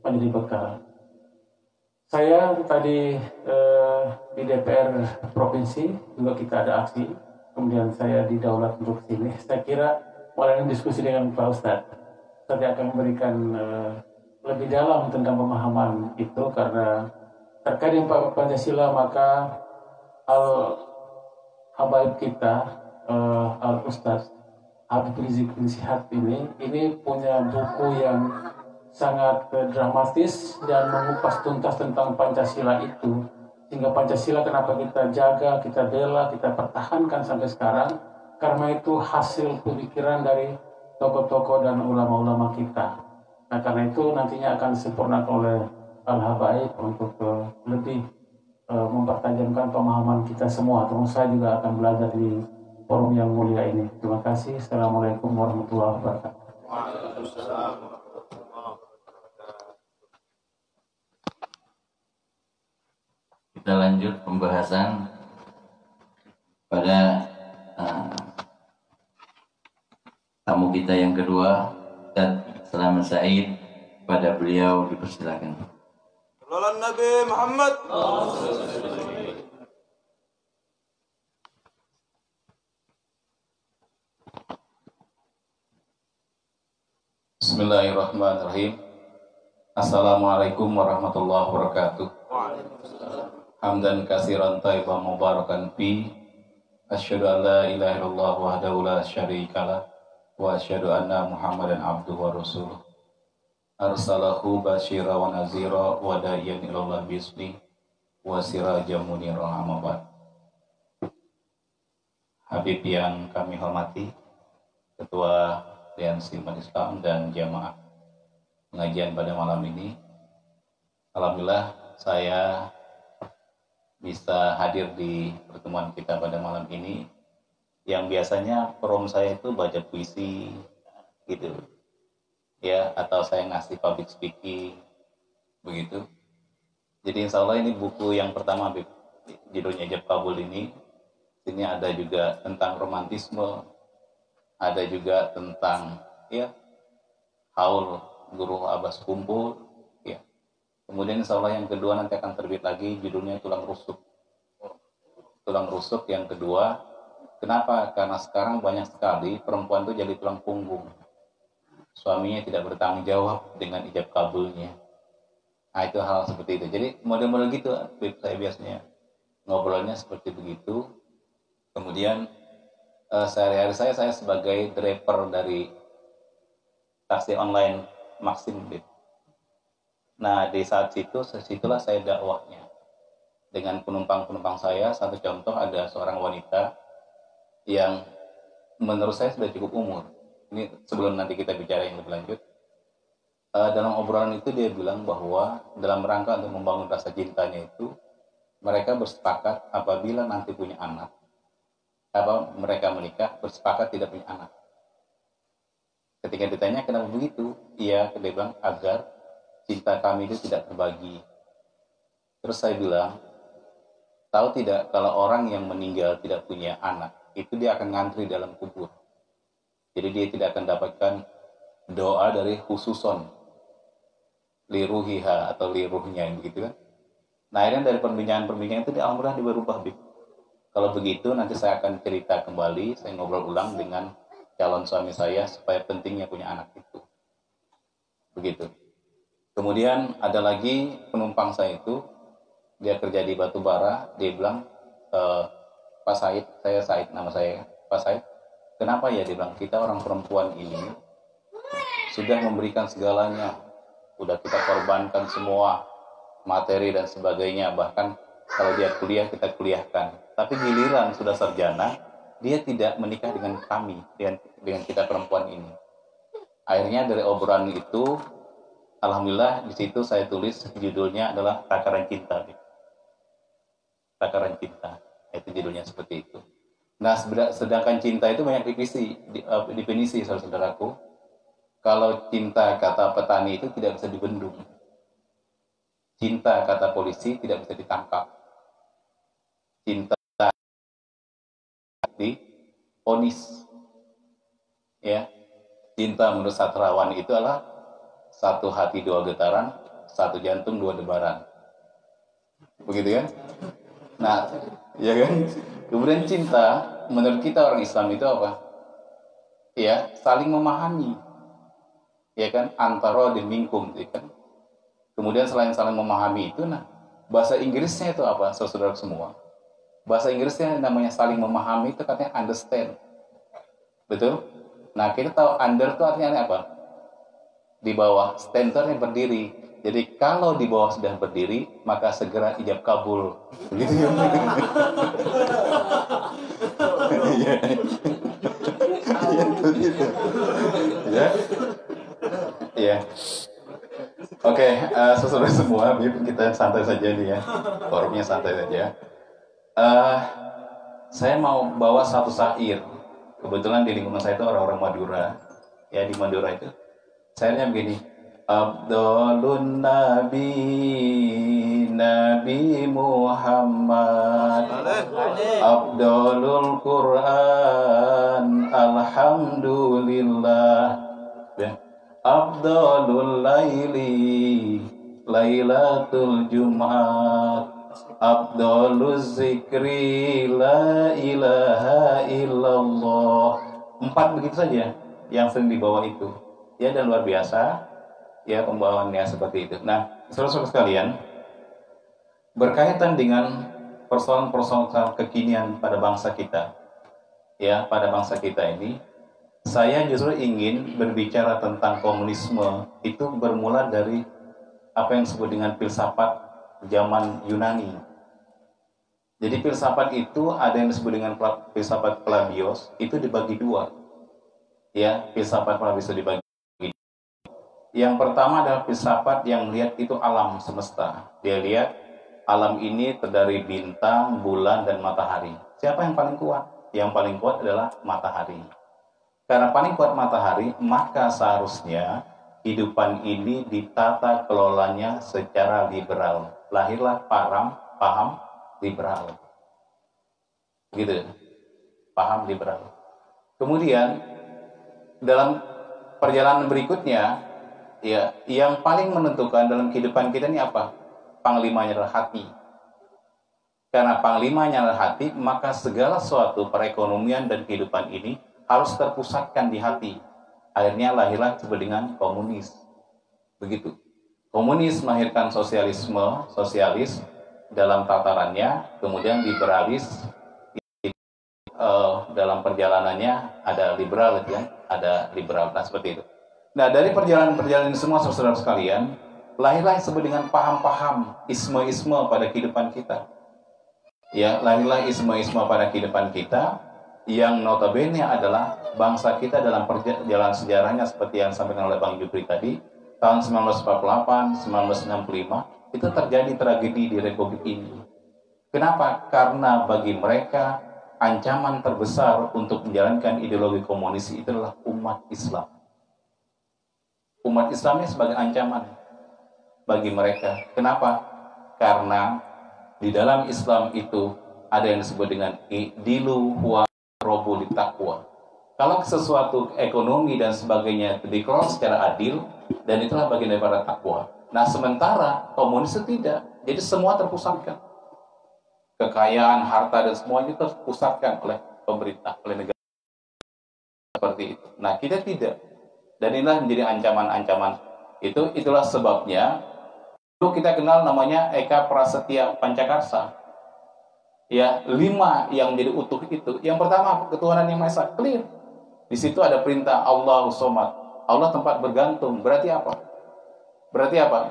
D: menjadi bekal. Saya tadi di DPR Provinsi juga kita ada aksi, kemudian saya didaulat untuk sini. Saya kira mulai diskusi dengan Pak Ustadz, saya akan memberikan lebih dalam tentang pemahaman itu, karena terkait dengan Pancasila maka al-habaib kita Al-Ustadz Habib Rizik Sihat ini punya buku yang sangat dramatis dan mengupas tuntas tentang Pancasila itu, sehingga Pancasila kenapa kita jaga, kita bela, kita pertahankan sampai sekarang, karena itu hasil pemikiran dari tokoh-tokoh dan ulama-ulama kita. Nah karena itu nantinya akan disempurnakan oleh Al-Habaib untuk lebih mempertajamkan pemahaman kita semua. Terus saya juga akan belajar di forum yang mulia ini. Terima kasih. Assalamualaikum warahmatullahi wabarakatuh.
C: Kita lanjut pembahasan pada tamu kita yang kedua, dan Selamat Said. Pada beliau dipersilakan.
E: Sallallahu Nabi Muhammad.
F: Bismillahirrahmanirrahim. Assalamualaikum warahmatullahi wabarakatuh. Hamdan katsiran thayyiban mubarakan fi. Asyhadu an la ilaha illallah wahdahu la syarikalah wa asyhadu anna Muhammadan abduhu wa rasuluh. Arsalahu basyira wa nazira wa da'iyan ilallah bisni wa sirajan munira, amma ba'd. Habib yang kami hormati, Ketua Aliansi Umat Islam dan Jamaah pengajian pada malam ini, alhamdulillah saya bisa hadir di pertemuan kita pada malam ini, yang biasanya forum saya itu baca puisi gitu ya, atau saya ngasih public speaking begitu. Jadi insya Allah ini buku yang pertama, judulnya Ijab Kabul ini. Sini ada juga tentang romantisme, ada juga tentang ya haul Guru Abbas Kumpul ya. Kemudian insya Allah yang kedua nanti akan terbit lagi, judulnya Tulang Rusuk. Tulang Rusuk yang kedua. Kenapa? Karena sekarang banyak sekali perempuan itu jadi tulang punggung. Suaminya tidak bertanggung jawab dengan ijab kabulnya. Nah itu hal seperti itu. Jadi model-model gitu saya biasanya ngobrolnya seperti begitu. Kemudian sehari-hari saya sebagai driver dari taksi online Maxim. Nah di saat situlah saya dakwahnya dengan penumpang-penumpang saya. Satu contoh, ada seorang wanita yang menurut saya sudah cukup umur. Ini sebelum nanti kita bicara yang lebih lanjut. Dalam obrolan itu dia bilang bahwa dalam rangka untuk membangun rasa cintanya itu, mereka bersepakat apabila nanti punya anak, mereka menikah bersepakat tidak punya anak. Ketika ditanya kenapa begitu, dia bilang agar cinta kami itu tidak terbagi. Terus saya bilang, tahu tidak kalau orang yang meninggal tidak punya anak, itu dia akan ngantri dalam kubur. Jadi dia tidak akan dapatkan doa dari khususon liruhiha atau liruhnya begitu kan. Nah akhirnya dari perbincangan itu alhamdulillah berubah. Kalau begitu nanti saya akan cerita kembali, saya ngobrol ulang dengan calon suami saya supaya pentingnya punya anak itu. Begitu. Kemudian ada lagi penumpang saya itu, dia kerja di batu bara, dia bilang Pak Said, saya Said nama saya, Pak Said, kenapa ya dia bilang kita orang perempuan ini sudah memberikan segalanya, udah kita korbankan semua materi dan sebagainya, bahkan kalau dia kuliah kita kuliahkan, tapi giliran sudah sarjana dia tidak menikah dengan kami, dengan kita perempuan ini. Akhirnya dari obrolan itu, alhamdulillah di situ saya tulis judulnya adalah Takaran Cinta. Takaran Cinta, itu judulnya seperti itu. Nah, sedangkan cinta itu banyak definisi saudaraku. Kalau cinta kata petani itu tidak bisa dibendung. Cinta kata polisi tidak bisa ditangkap. Cinta diponis. Ya. Cinta menurut sastrawan itu adalah satu hati dua getaran, satu jantung dua debaran. Begitu kan? Nah, ya kan? Kemudian cinta menurut kita orang Islam itu apa? Ya, saling memahami. Ya kan? Antara dan minkum, ya kan? Kemudian selain saling memahami itu, nah, bahasa Inggrisnya itu apa, saudara semua? Bahasa Inggrisnya namanya saling memahami itu katanya understand. Betul? Nah, kita tahu under itu artinya apa? Di bawah, stand itu artinya berdiri. Jadi kalau di bawah sudah berdiri, maka segera ijab kabul. Begitu ya? Ya. Ya. Oke, saudara semua, kita santai saja nih ya. Forumnya santai saja. Saya mau bawa satu syair. Kebetulan di lingkungan saya itu orang-orang Madura. Ya, di Madura itu. Syairnya begini. Abdulun Nabi Nabi Muhammad Abdulul Quran Alhamdulillah ya. Abdulul Laili Lailatul Jumat Abdulul Zikri La ilaha illallah. 4 begitu saja yang sering dibawa itu. Ya, dan luar biasa ya pembawaannya seperti itu. Nah, saudara-saudara sekalian, berkaitan dengan persoalan-persoalan kekinian pada bangsa kita, ya, pada bangsa kita ini, saya justru ingin berbicara tentang komunisme itu bermula dari apa yang disebut dengan filsafat zaman Yunani. Jadi filsafat itu ada yang disebut dengan filsafat Pelagios, itu dibagi dua. Ya, filsafat Pelagios dibagi. Yang pertama adalah filsafat yang melihat itu alam semesta. Dia lihat alam ini terdiri bintang, bulan, dan matahari. Siapa yang paling kuat? Yang paling kuat adalah matahari. Karena paling kuat matahari, maka seharusnya kehidupan ini ditata kelolanya secara liberal. Lahirlah paham liberal. Gitu. Paham liberal. Kemudian dalam perjalanan berikutnya, ya, yang paling menentukan dalam kehidupan kita ini apa? Panglimanya adalah hati. Karena panglimanya adalah hati, maka segala sesuatu perekonomian dan kehidupan ini harus terpusatkan di hati. Akhirnya lahirlah disebut dengan komunis. Begitu. Komunis melahirkan sosialis dalam tatarannya, kemudian liberalis dalam perjalanannya ada liberal, ya, ada liberal, nah seperti itu. Nah, dari perjalanan-perjalanan ini semua, saudara sekalian, lahirlah yang disebut dengan paham-paham isme-isme pada kehidupan kita. Ya, lahirlah isme-isme pada kehidupan kita yang notabene adalah bangsa kita dalam perjalanan sejarahnya seperti yang disampaikan oleh Bang Jupri tadi, tahun 1948, 1965, itu terjadi tragedi di Republik ini. Kenapa? Karena bagi mereka ancaman terbesar untuk menjalankan ideologi komunis itu adalah umat Islam. Umat Islamnya sebagai ancaman bagi mereka. Kenapa? Karena di dalam Islam itu ada yang disebut dengan idilu huwa robu di taqwa. Kalau sesuatu ekonomi dan sebagainya dikelola secara adil, dan itulah bagian daripada takwa. Nah, sementara komunis itu tidak. Jadi semua terpusatkan. Kekayaan, harta, dan semuanya terpusatkan oleh pemerintah, oleh negara. Seperti itu. Nah, kita tidak. Dan inilah menjadi ancaman-ancaman. Itulah sebabnya dulu kita kenal namanya Eka Prasetya Pancakarsa. Ya, 5 yang menjadi utuh itu. Yang pertama, ketuhanan yang Maha Esa, clear. Di situ ada perintah Allahu Somad. Allah tempat bergantung. Berarti apa?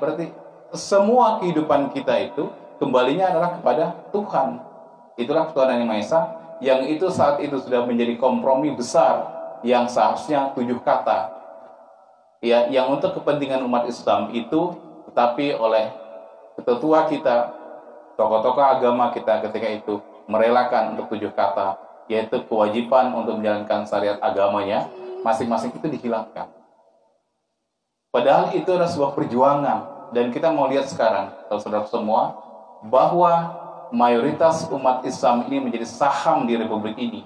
F: Berarti semua kehidupan kita itu kembalinya adalah kepada Tuhan. Itulah ketuhanan yang Maha Esa, yang itu saat itu sudah menjadi kompromi besar yang seharusnya 7 kata. Ya, yang untuk kepentingan umat Islam itu tetapi oleh ketua kita, tokoh-tokoh agama kita ketika itu merelakan untuk 7 kata, yaitu kewajiban untuk menjalankan syariat agamanya masing-masing itu dihilangkan. Padahal itu adalah sebuah perjuangan, dan kita mau lihat sekarang, saudara semua, bahwa mayoritas umat Islam ini menjadi saham di republik ini.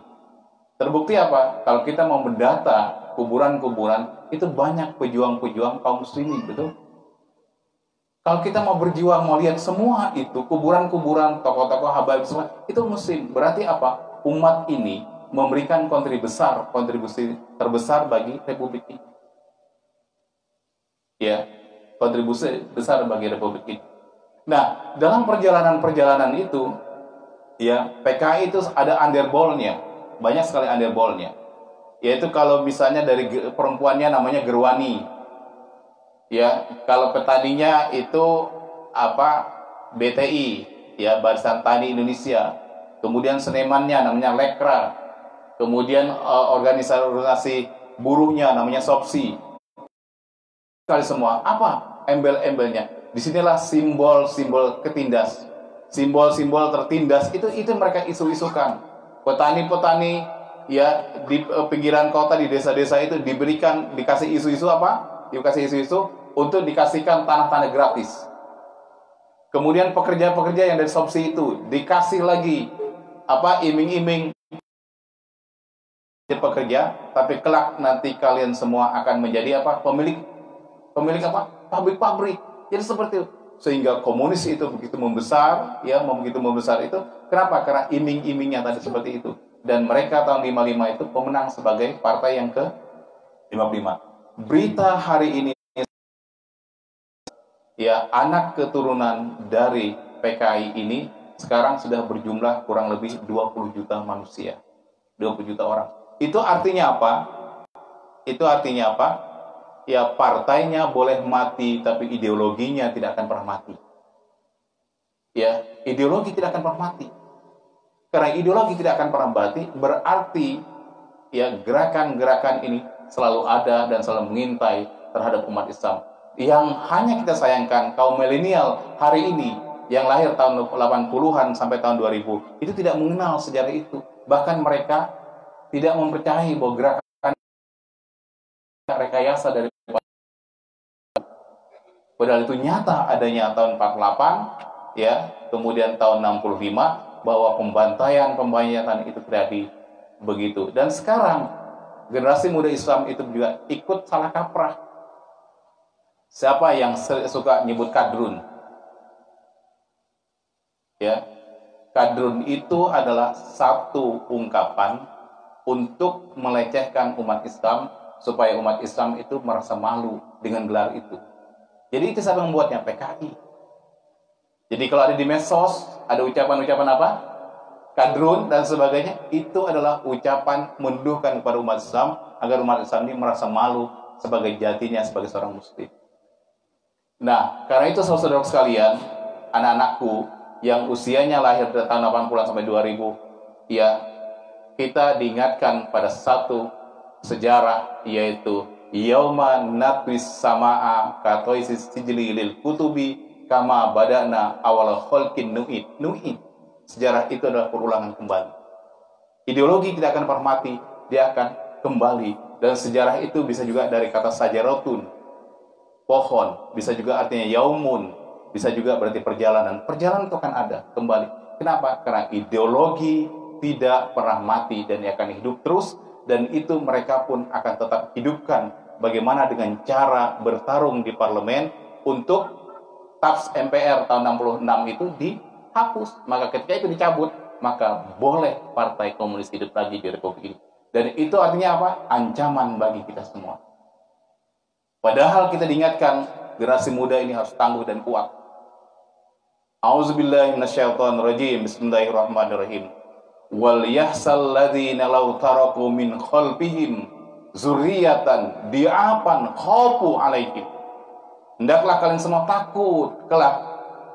F: Terbukti apa? Kalau kita mau mendata kuburan-kuburan, itu banyak pejuang-pejuang kaum muslimin, betul? Kalau kita mau berjuang, mau lihat semua itu, kuburan-kuburan, tokoh-tokoh habaib semua, itu muslim. Berarti apa? Umat ini memberikan kontribusi terbesar bagi republik ini. Ya, kontribusi besar bagi republik ini. Nah, dalam perjalanan itu, ya, PKI itu ada underballnya, banyak sekali underballnya. Yaitu kalau misalnya dari perempuannya namanya Gerwani, ya, kalau petaninya itu BTI, ya, Barisan Tani Indonesia. Kemudian senimannya namanya Lekra. Kemudian organisasi buruhnya namanya Sopsi. Kali semua apa embel-embelnya? Disinilah simbol-simbol ketindas, simbol-simbol tertindas itu mereka isu-isukan. Petani-petani, ya, di pinggiran kota, di desa-desa itu dikasih isu-isu untuk dikasihkan tanah-tanah gratis. Kemudian pekerja-pekerja yang dari Sopsi itu dikasih lagi iming-iming pekerja, tapi kelak nanti kalian semua akan menjadi pemilik pabrik-pabrik. Jadi seperti itu. Sehingga komunis itu begitu membesar itu. Kenapa? Karena iming-imingnya tadi seperti itu. Dan mereka tahun 55 itu pemenang sebagai partai yang ke-55. Berita hari ini, ya, anak keturunan dari PKI ini sekarang sudah berjumlah kurang lebih 20 juta manusia. 20 juta orang. Itu artinya apa? Ya, partainya boleh mati, tapi ideologinya tidak akan pernah mati. Ya, ideologi tidak akan pernah mati. Karena ideologi tidak akan pernah mati, berarti ya gerakan-gerakan ini selalu ada dan selalu mengintai terhadap umat Islam. Yang hanya kita sayangkan, kaum milenial hari ini yang lahir tahun 80-an sampai tahun 2000 itu tidak mengenal sejarah itu. Bahkan mereka tidak mempercayai bahwa gerakan rekayasa dari, padahal itu nyata adanya tahun 48, ya, kemudian tahun 65, bahwa pembantaian itu terjadi begitu. Dan sekarang generasi muda Islam itu juga ikut salah kaprah. Siapa yang suka nyebut kadrun? Ya, kadrun itu adalah satu ungkapan untuk melecehkan umat Islam, supaya umat Islam itu merasa malu dengan gelar itu. Jadi itu siapa yang membuatnya? PKI. Jadi kalau ada di medsos, ada ucapan-ucapan kadrun dan sebagainya, itu adalah ucapan menduduhkan kepada umat Islam, agar umat Islam ini merasa malu sebagai jatinya sebagai seorang muslim. Nah, karena itu saudara-saudara sekalian, anak-anakku yang usianya lahir dari tahun 80 sampai 2000, ya, kita diingatkan pada satu sejarah, yaitu yauma natwis samaa katoisis sijli lil kutubi kama badana awal khalqin nu'id. Sejarah itu adalah perulangan kembali. Ideologi tidak akan pernah mati, dia akan kembali. Dan sejarah itu bisa juga dari kata sajaratun, pohon, bisa juga artinya yaumun, bisa juga berarti perjalanan. Perjalanan itu akan ada kembali. Kenapa? Karena ideologi tidak pernah mati dan ia akan hidup terus, dan itu mereka pun akan tetap hidupkan. Bagaimana dengan cara bertarung di parlemen untuk TAPS MPR tahun 66 itu dihapus. Maka ketika itu dicabut, maka boleh Partai Komunis hidup lagi di Republik ini. Dan itu artinya apa? Ancaman bagi kita semua. Padahal kita diingatkan, generasi muda ini harus tangguh dan kuat. A'udzubillahi minasyaitonirrajim. Bismillahirrahmanirrahim. Wal yahsal ladzina law taraku min khalfihim zurriyatan di'apan khafu alaihim. Hendaklah kalian semua takut kelak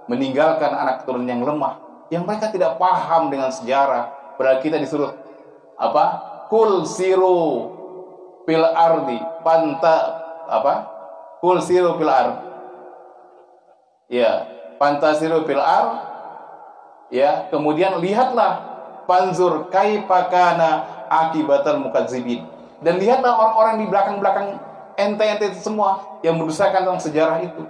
F: meninggalkan anak keturunan yang lemah, yang mereka tidak paham dengan sejarah. Padahal kita disuruh apa? Kul siru fil ardi Kul siru fil ard. Ya, pantasiru fil ard. Ya, kemudian lihatlah panzur kaifa kana akibatal mukadzibin. Dan lihatlah orang-orang di belakang-belakang ente-ente itu semua yang mendustakan tentang sejarah itu.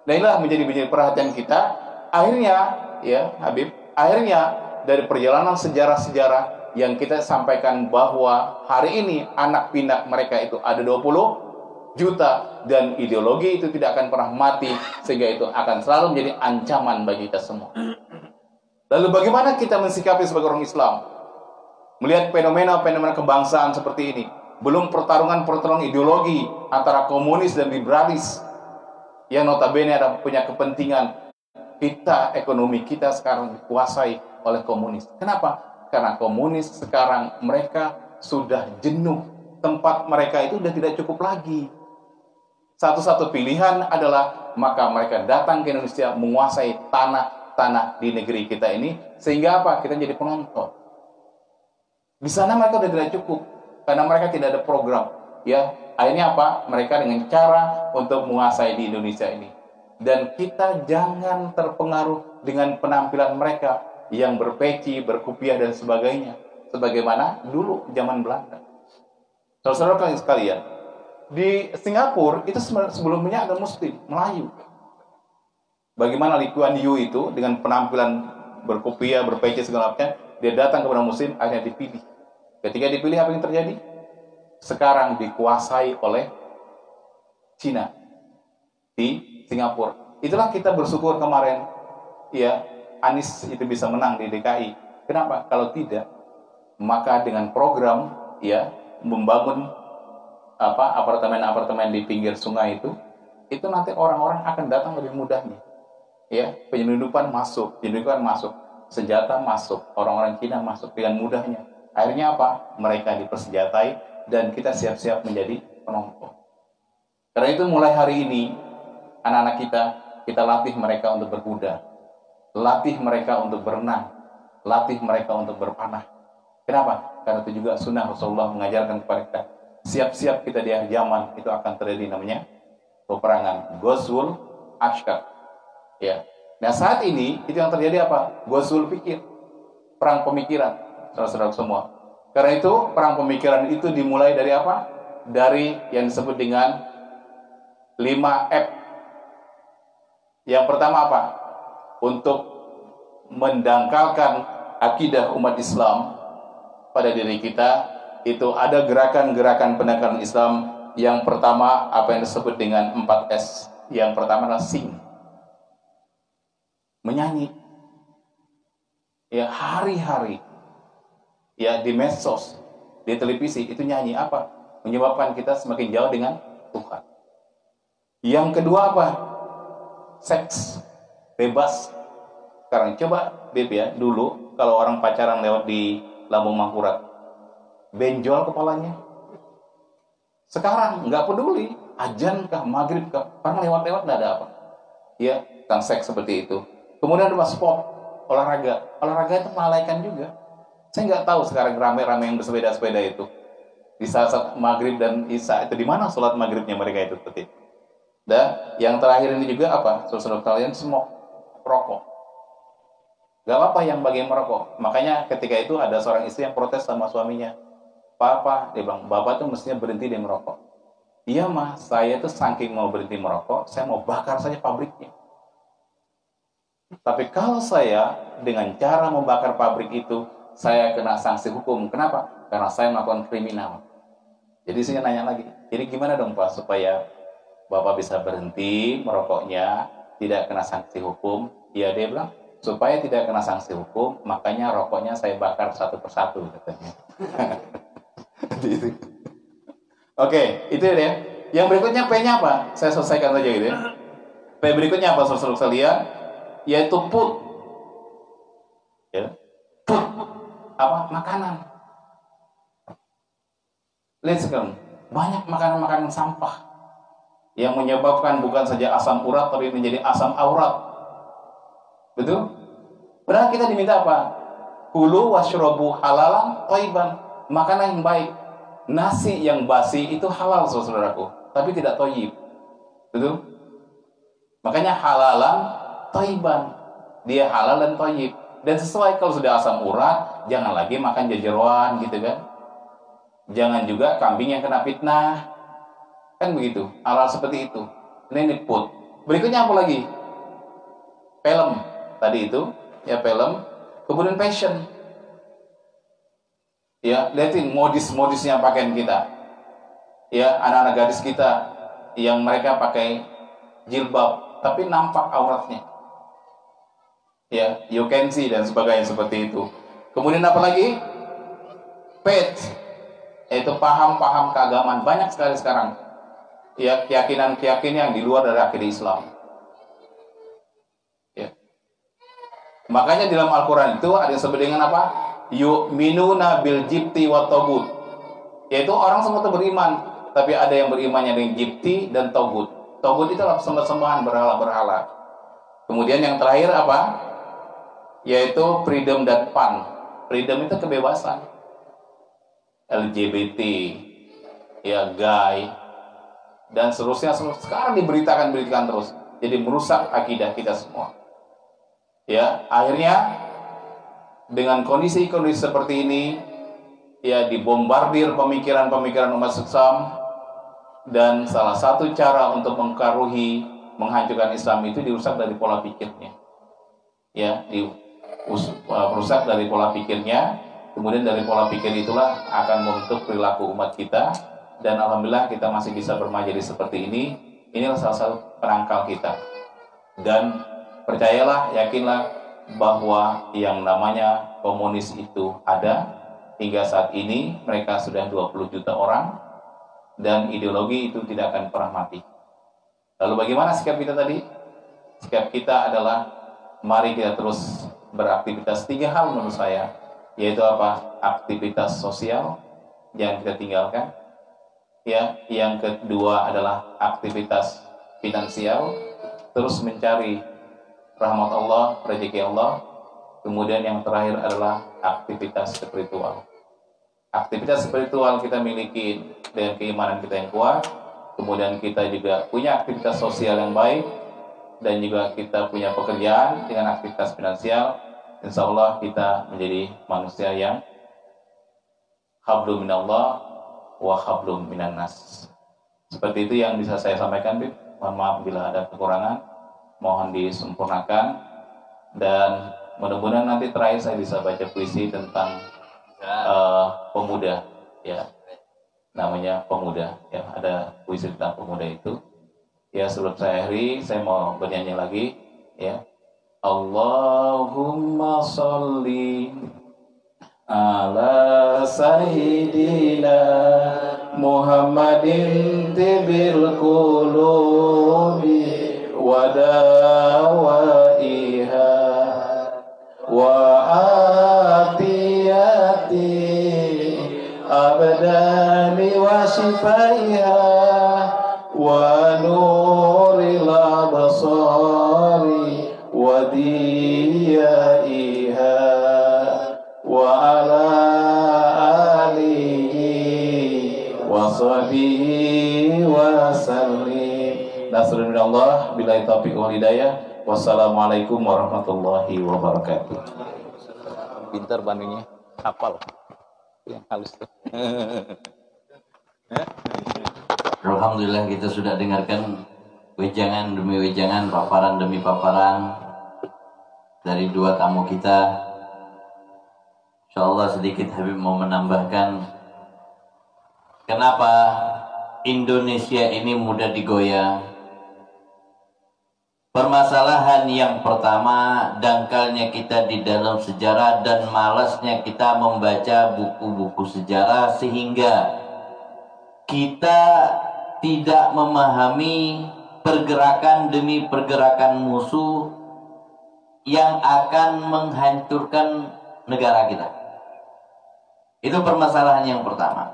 F: Nah, inilah menjadi perhatian kita. Akhirnya, ya Habib, dari perjalanan sejarah-sejarah yang kita sampaikan bahwa hari ini anak pinak mereka itu ada 20 juta dan ideologi itu tidak akan pernah mati, sehingga itu akan selalu menjadi ancaman bagi kita semua. Lalu bagaimana kita mensikapi sebagai orang Islam melihat fenomena-fenomena kebangsaan seperti ini? Belum pertarungan ideologi antara komunis dan liberalis yang notabene ada punya kepentingan ekonomi kita sekarang dikuasai oleh komunis. Kenapa? Karena komunis sekarang mereka sudah jenuh, tempat mereka itu sudah tidak cukup lagi. Satu-satu pilihan adalah maka mereka datang ke Indonesia menguasai tanah di negeri kita ini, sehingga apa? Kita jadi penonton. Di sana mereka sudah tidak cukup karena mereka tidak ada program. Ya, akhirnya apa? Mereka dengan cara untuk menguasai di Indonesia ini. Dan kita jangan terpengaruh dengan penampilan mereka yang berpeci, berkupiah dan sebagainya, sebagaimana dulu zaman Belanda. Saudara-saudara sekalian, di Singapura itu sebelumnya ada Muslim, Melayu. Bagaimana Lee Kuan Yew itu dengan penampilan berkupiah, berpeci segala macam, dia datang kepada Muslim, akhirnya dipilih. Ketika dipilih, apa yang terjadi? Sekarang dikuasai oleh Cina di Singapura. Itulah kita bersyukur kemarin, ya, Anies itu bisa menang di DKI. Kenapa? Kalau tidak, maka dengan program, ya, membangun apartemen-apartemen di pinggir sungai itu nanti orang-orang akan datang lebih mudahnya. Ya, penyelundupan masuk, senjata masuk, orang-orang Cina masuk dengan mudahnya. Akhirnya apa? Mereka dipersenjatai dan kita siap-siap menjadi penonton. Karena itu mulai hari ini anak-anak kita latih mereka untuk berkuda, latih mereka untuk berenang, latih mereka untuk berpanah. Kenapa? Karena itu juga sunnah Rasulullah mengajarkan kepada kita. Siap-siap kita di akhir zaman itu akan terjadi namanya peperangan Ghazwul Ashkar. Ya. Nah, saat ini itu yang terjadi apa? Ghazwul Fikir, perang pemikiran, saudara-saudara semua. Karena itu perang pemikiran itu dimulai dari apa? Dari yang disebut dengan 5F. Yang pertama apa? Untuk mendangkalkan akidah umat Islam pada diri kita, itu ada gerakan-gerakan pendangkalan Islam. Yang pertama apa yang disebut dengan 4S. Yang pertama adalah sing, menyanyi. Ya, hari-hari ya di medsos, di televisi itu nyanyi apa? Menyebabkan kita semakin jauh dengan Tuhan. Yang kedua apa? Seks bebas. Sekarang coba Beb ya, dulu kalau orang pacaran lewat di Lambung Mangkurat, benjol kepalanya. Sekarang nggak peduli, azan kah, maghrib kah, orang lewat-lewat nggak ada apa. Ya, tentang seks seperti itu. Kemudian ada sport, olahraga itu melalaikan juga. Saya nggak tahu sekarang rame-rame yang bersepeda-sepeda itu di saat maghrib dan isya itu di mana sholat maghribnya mereka itu seperti itu. Dan yang terakhir ini juga apa? Saudara kalian smoke, rokok. Gak apa-apa yang bagian merokok. Makanya ketika itu ada seorang istri yang protes sama suaminya. Papa, dia bilang, bapak tuh mestinya berhenti dia merokok. Iya mah, saya tuh saking mau berhenti merokok, saya mau bakar saja pabriknya. Tapi kalau saya dengan cara membakar pabrik itu, saya kena sanksi hukum. Kenapa? Karena saya melakukan kriminal. Jadi saya nanya lagi, jadi gimana dong Pak supaya Bapak bisa berhenti merokoknya, tidak kena sanksi hukum? Ya, dia bilang, supaya tidak kena sanksi hukum, makanya rokoknya saya bakar satu persatu, katanya. Oke, itu ya. Yang berikutnya P-nya apa? Saya selesaikan saja gitu ya. P berikutnya apa, saudara sekalian? yaitu food. Ya. Food apa? Makanan. Lihat sekarang, banyak makanan-makanan sampah yang menyebabkan bukan saja asam urat tapi menjadi asam aurat. Betul? Padahal kita diminta apa? Kulu washrobu halalan thayyiban, makanan yang baik. Nasi yang basi itu halal, saudaraku, tapi tidak thayyib. Betul? Makanya halalan thayyiban, dia halal dan thayyib. Dan sesuai, kalau sudah asam urat, jangan lagi makan jejeroan gitu kan. Jangan juga kambing yang kena fitnah. Kan begitu, halal seperti itu. Ini food. Berikutnya apa lagi? Film. Tadi itu, ya film. Kemudian fashion. Ya, lihatin modis-modisnya pakaian kita. Ya, anak-anak gadis kita yang mereka pakai jilbab, tapi nampak auratnya. Ya, you can see dan sebagainya seperti itu. Kemudian apa lagi? Faith, yaitu paham-paham keagamaan. Banyak sekali sekarang. Ya, keyakinan-keyakinan yang di luar dari akidah Islam. Ya. Makanya dalam Al-Quran itu ada yang disebut dengan apa? Yu'minuna bil jibti wa togut, yaitu orang semua itu beriman, tapi ada yang berimannya dengan jibti dan togut. Togut itu adalah sembah-sembahan berhala-berhala. Kemudian yang terakhir apa? Yaitu freedom dan fun. Freedom itu kebebasan. LGBT, ya gay, dan seterusnya. Sekarang diberitakan terus. Jadi merusak akidah kita semua. Ya, akhirnya dengan kondisi-kondisi seperti ini, ya dibombardir pemikiran-pemikiran umat Islam, dan salah satu cara untuk mengkaruhi, menghancurkan Islam itu dirusak dari pola pikirnya. Ya, dirusak dari pola pikirnya. Kemudian dari pola pikir itulah akan membentuk perilaku umat kita. Dan alhamdulillah kita masih bisa bermajelis seperti ini. Inilah salah satu penangkal kita. Dan percayalah, yakinlah bahwa yang namanya komunis itu ada. Hingga saat ini mereka sudah 20 juta orang. Dan ideologi itu tidak akan pernah mati. Lalu bagaimana sikap kita tadi? Sikap kita adalah mari kita terus beraktivitas. 3 hal menurut saya, yaitu apa? Aktivitas sosial yang kita tinggalkan. Ya, yang kedua adalah aktivitas finansial, terus mencari rahmat Allah, rezeki Allah. Kemudian yang terakhir adalah aktivitas spiritual. Aktivitas spiritual kita miliki dengan keimanan kita yang kuat. Kemudian kita juga punya aktivitas sosial yang baik, dan juga kita punya pekerjaan dengan aktivitas finansial. Insya Allah kita menjadi manusia yang hablum minallah wa hablum minan nas. Seperti itu yang bisa saya sampaikan, Bib. Mohon maaf bila ada kekurangan, mohon disempurnakan. Dan mudah-mudahan nanti terakhir saya bisa baca puisi tentang pemuda, ya, namanya pemuda, ya, ada puisi tentang pemuda itu. Ya, sebelum saya akhiri, saya mau bernyanyi lagi, ya. Allahumma sholli ala sayyidina Muhammadin tibil qulubi wa dawaiha wa atiyati abdani wa shifaiha wa nuril absari wa diyaiha wa ala alihi wa sahbihi wa sallim. Nasrun minallah, billahi taufiq wal hidayah. Wassalamualaikum warahmatullahi wabarakatuh. Pintar bandingnya, hafal yang halus tuh.
C: Alhamdulillah, kita sudah dengarkan wejangan demi wejangan, paparan demi paparan dari 2 tamu kita. Insyaallah sedikit Habib mau menambahkan kenapa Indonesia ini mudah digoyah. Permasalahan yang pertama, dangkalnya kita di dalam sejarah dan malasnya kita membaca buku-buku sejarah, sehingga kita tidak memahami pergerakan demi pergerakan musuh yang akan menghancurkan negara kita. Itu permasalahan yang pertama.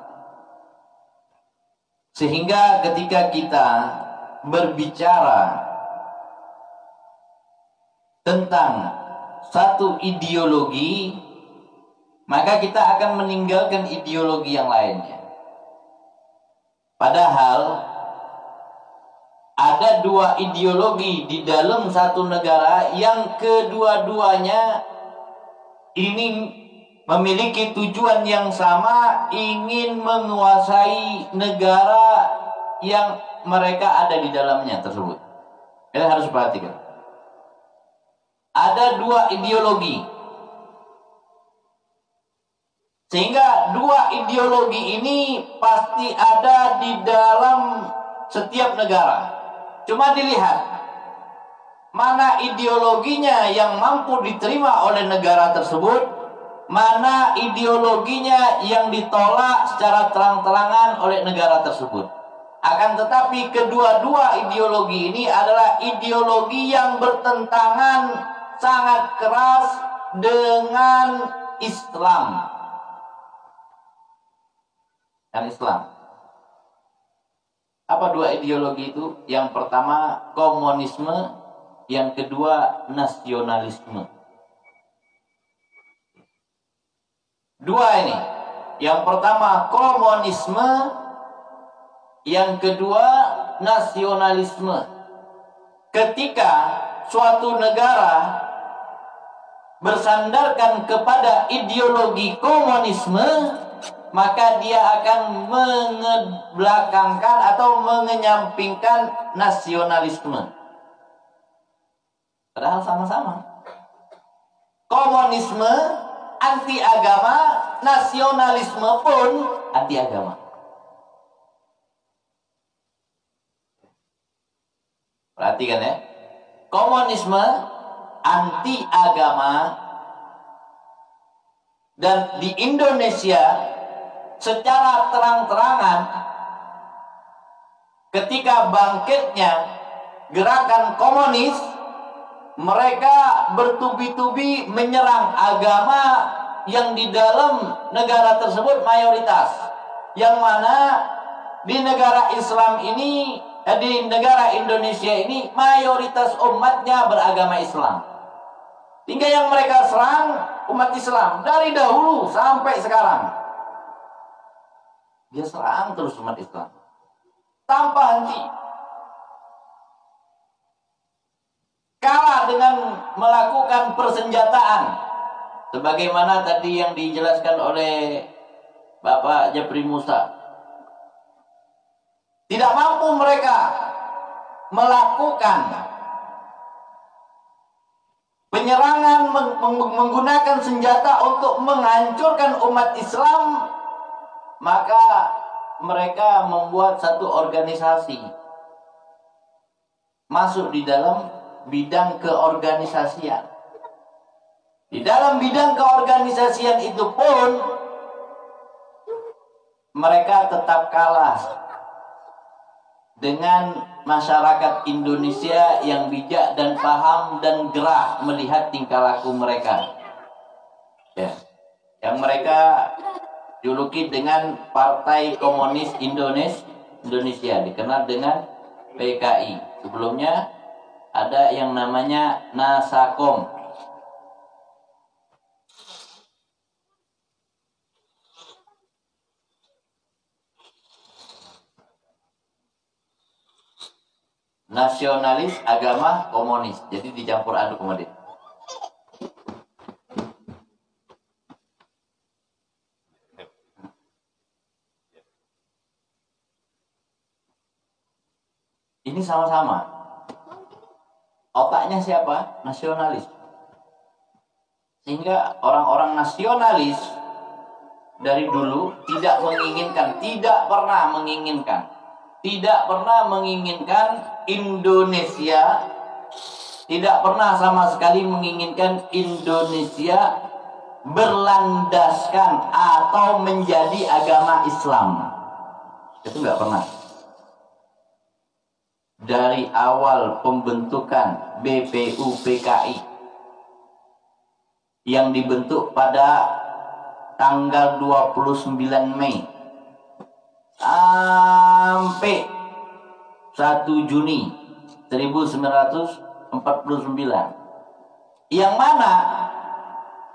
C: Sehingga ketika kita berbicara tentang satu ideologi, maka kita akan meninggalkan ideologi yang lainnya. Padahal ada dua ideologi di dalam satu negara yang kedua-duanya ini memiliki tujuan yang sama, ingin menguasai negara yang mereka ada di dalamnya tersebut. Kita harus perhatikan. Ada dua ideologi. Sehingga dua ideologi ini pasti ada di dalam setiap negara. Cuma dilihat mana ideologinya yang mampu diterima oleh negara tersebut, mana ideologinya yang ditolak secara terang-terangan oleh negara tersebut. Akan tetapi kedua-dua ideologi ini adalah ideologi yang bertentangan sangat keras dengan Islam. Dan Islam. Apa dua ideologi itu? Yang pertama komunisme, yang kedua nasionalisme. Dua ini. Yang pertama komunisme, yang kedua nasionalisme. Ketika suatu negara bersandarkan kepada ideologi komunisme, maka dia akan mengebelakangkan atau mengenyampingkan nasionalisme. Padahal sama-sama. Komunisme anti agama, nasionalisme pun anti agama. Perhatikan ya. Komunisme anti agama, dan di Indonesia secara terang-terangan ketika bangkitnya gerakan komunis, mereka bertubi-tubi menyerang agama yang di dalam negara tersebut mayoritas, yang mana di negara Islam ini, di negara Indonesia ini mayoritas umatnya beragama Islam. Hingga yang mereka serang umat Islam dari dahulu sampai sekarang. Dia serang terus umat Islam tanpa henti. Kalah dengan melakukan persenjataan, sebagaimana tadi yang dijelaskan oleh Bapak Japri Musa. Tidak mampu mereka melakukan penyerangan menggunakan senjata untuk menghancurkan umat Islam, maka mereka membuat satu organisasi masuk di dalam bidang keorganisasian. Di dalam bidang keorganisasian itu pun mereka tetap kalah dengan masyarakat Indonesia yang bijak dan paham dan gerah melihat tingkah laku mereka. Ya. Yang mereka juluki dengan Partai Komunis Indonesia, dikenal dengan PKI. Sebelumnya ada yang namanya Nasakom. Nasionalis agama komunis, jadi dicampur aduk kemudian. Ini sama-sama. Otaknya siapa? Nasionalis. Sehingga orang-orang nasionalis dari dulu tidak pernah menginginkan Indonesia, tidak pernah sama sekali menginginkan Indonesia berlandaskan atau menjadi agama Islam. Itu nggak pernah. Dari awal pembentukan BPUPKI yang dibentuk pada tanggal 29 Mei sampai 1 Juni 1949, yang mana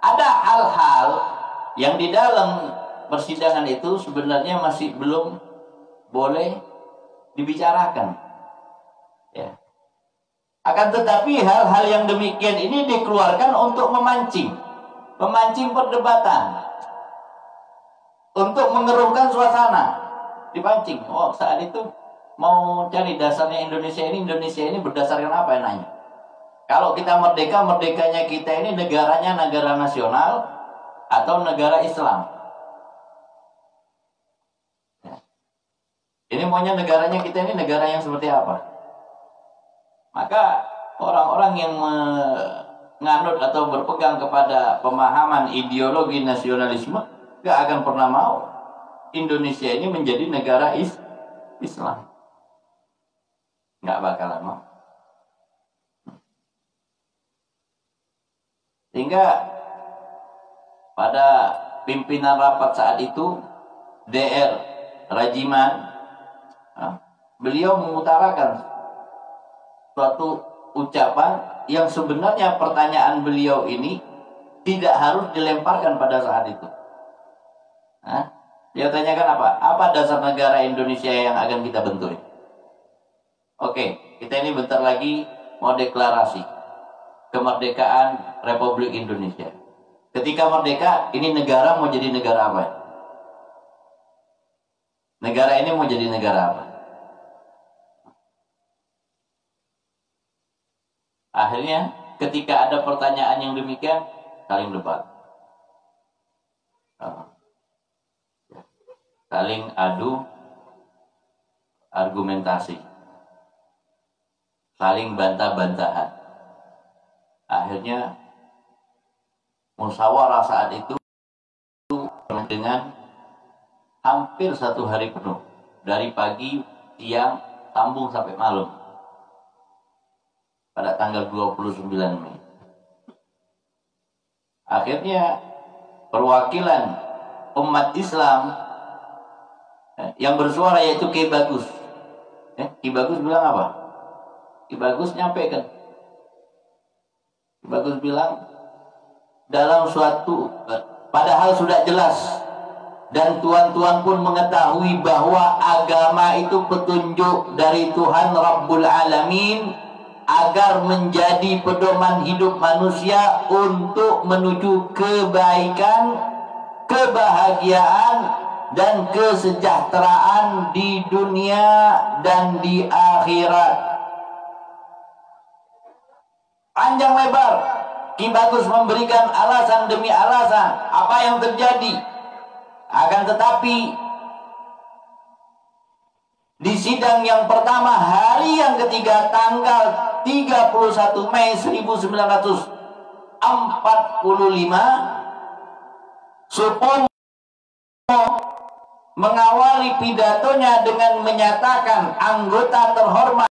C: ada hal-hal yang di dalam persidangan itu sebenarnya masih belum boleh dibicarakan, ya. Akan tetapi hal-hal yang demikian ini dikeluarkan untuk memancing perdebatan, untuk mengerumkan suasana, dipancing. Oh, saat itu mau cari dasarnya Indonesia ini berdasarkan apa enaknya? Kalau kita merdeka, merdekanya kita ini negaranya negara nasional atau negara Islam? Ya. Ini maunya negaranya kita ini negara yang seperti apa? Maka orang-orang yang menganut atau berpegang kepada pemahaman ideologi nasionalisme gak akan pernah mau Indonesia ini menjadi negara Islam. Gak bakalan mau. Sehingga pada pimpinan rapat saat itu, DR Rajiman, beliau mengutarakan suatu ucapan yang sebenarnya pertanyaan beliau ini tidak harus dilemparkan pada saat itu. Dia tanyakan apa? Apa dasar negara Indonesia yang akan kita bentuk? Oke, kita ini bentar lagi mau deklarasi kemerdekaan Republik Indonesia. Ketika merdeka, ini negara mau jadi negara apa? Negara ini mau jadi negara apa? Akhirnya ketika ada pertanyaan yang demikian, saling debat, saling adu argumentasi, saling bantah-bantahan. Akhirnya musyawarah saat itu dengan hampir 1 hari penuh, dari pagi, siang, sambung sampai malam. Pada tanggal 29 Mei. Akhirnya perwakilan umat Islam yang bersuara yaitu Ki Bagus. Ki Bagus bilang apa? Ki Bagus nyampaikan. Ki Bagus bilang dalam suatu, padahal sudah jelas dan tuan-tuan pun mengetahui bahwa agama itu petunjuk dari Tuhan Rabbul Alamin agar menjadi pedoman hidup manusia untuk menuju kebaikan, kebahagiaan, dan kesejahteraan di dunia dan di akhirat. Panjang lebar Ki Bagus memberikan alasan demi alasan apa yang terjadi. Akan tetapi di sidang yang pertama, hari yang ketiga, tanggal 31 Mei 1945, Supomo mengawali pidatonya dengan menyatakan anggota terhormat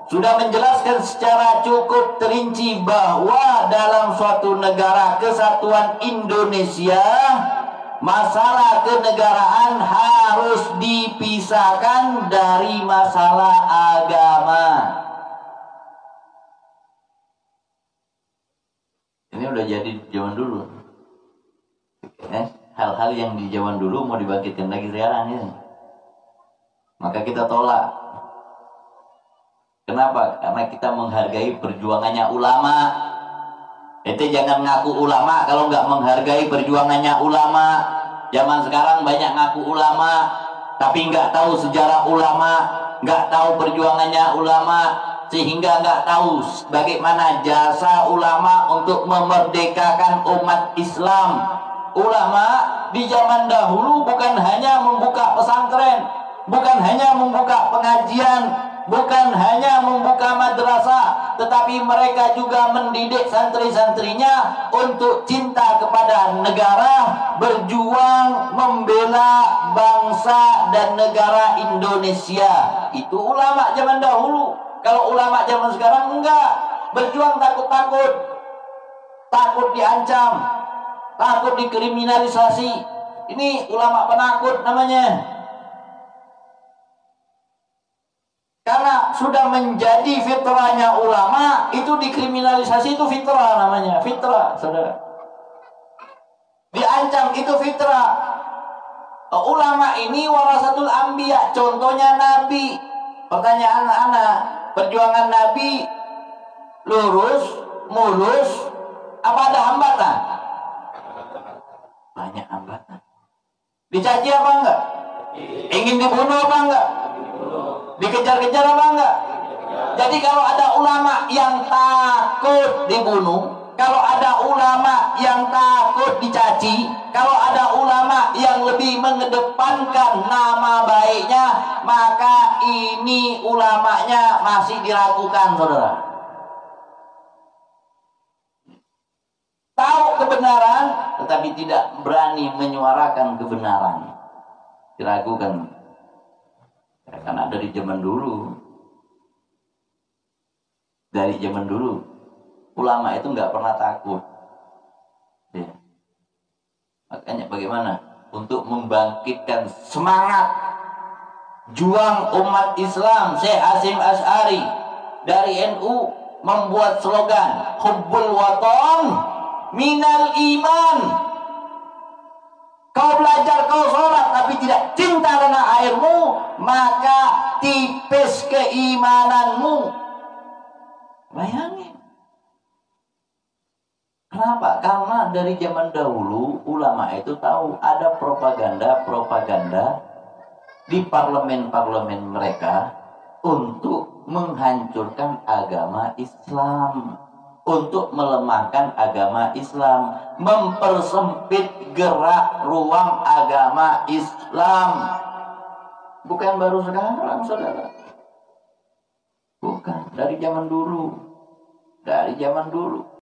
C: sudah menjelaskan secara cukup terinci bahwa dalam suatu negara kesatuan Indonesia, masalah kenegaraan harus dipisahkan dari masalah agama. Ini udah jadi zaman dulu. Hal-hal yang di zaman dulu mau dibangkitkan lagi sekarang ya. Maka kita tolak. Kenapa? Karena kita menghargai perjuangannya ulama. Itu jangan ngaku ulama kalau nggak menghargai perjuangannya ulama. Zaman sekarang banyak ngaku ulama, tapi nggak tahu sejarah ulama, nggak tahu perjuangannya ulama, sehingga nggak tahu bagaimana jasa ulama untuk memerdekakan umat Islam. Ulama di zaman dahulu bukan hanya membuka pesantren, bukan hanya membuka pengajian, bukan hanya membuka madrasah, tetapi mereka juga mendidik santri-santrinya untuk cinta kepada negara, berjuang membela bangsa dan negara Indonesia. Itu ulama zaman dahulu. Kalau ulama zaman sekarang enggak, berjuang takut-takut, takut diancam, takut dikriminalisasi. Ini ulama penakut namanya. Karena sudah menjadi fitrahnya ulama, itu dikriminalisasi, itu fitrah namanya, fitrah, saudara. Diancam itu fitrah. Ulama ini warasatul anbiya, contohnya Nabi. Pertanyaan anak, perjuangan Nabi lurus, mulus, apa ada hambatan? Banyak hambatan. Dicaci apa enggak? Ingin dibunuh apa enggak? Dikejar-kejar apa enggak? Jadi kalau ada ulama yang takut dibunuh, kalau ada ulama yang takut dicaci, kalau ada ulama yang lebih mengedepankan nama baiknya, maka ini ulamanya masih diragukan, saudara. Tahu kebenaran, tetapi tidak berani menyuarakan kebenaran, diragukan. Karena dari zaman dulu, ulama itu nggak pernah takut. Ya. Makanya bagaimana untuk membangkitkan semangat juang umat Islam, Syekh Hasyim Asy'ari dari NU membuat slogan Hubbul Watan minal iman. Kau belajar, kau sholat, tapi tidak cinta dengan airmu, maka tipis keimananmu. Bayangin. Kenapa? Karena dari zaman dahulu ulama itu tahu ada propaganda di parlemen-parlemen mereka untuk menghancurkan agama Islam, untuk melemahkan agama Islam, mempersempit gerak ruang agama Islam. Bukan baru sekarang, saudara. Bukan, dari zaman dulu. Dari zaman dulu.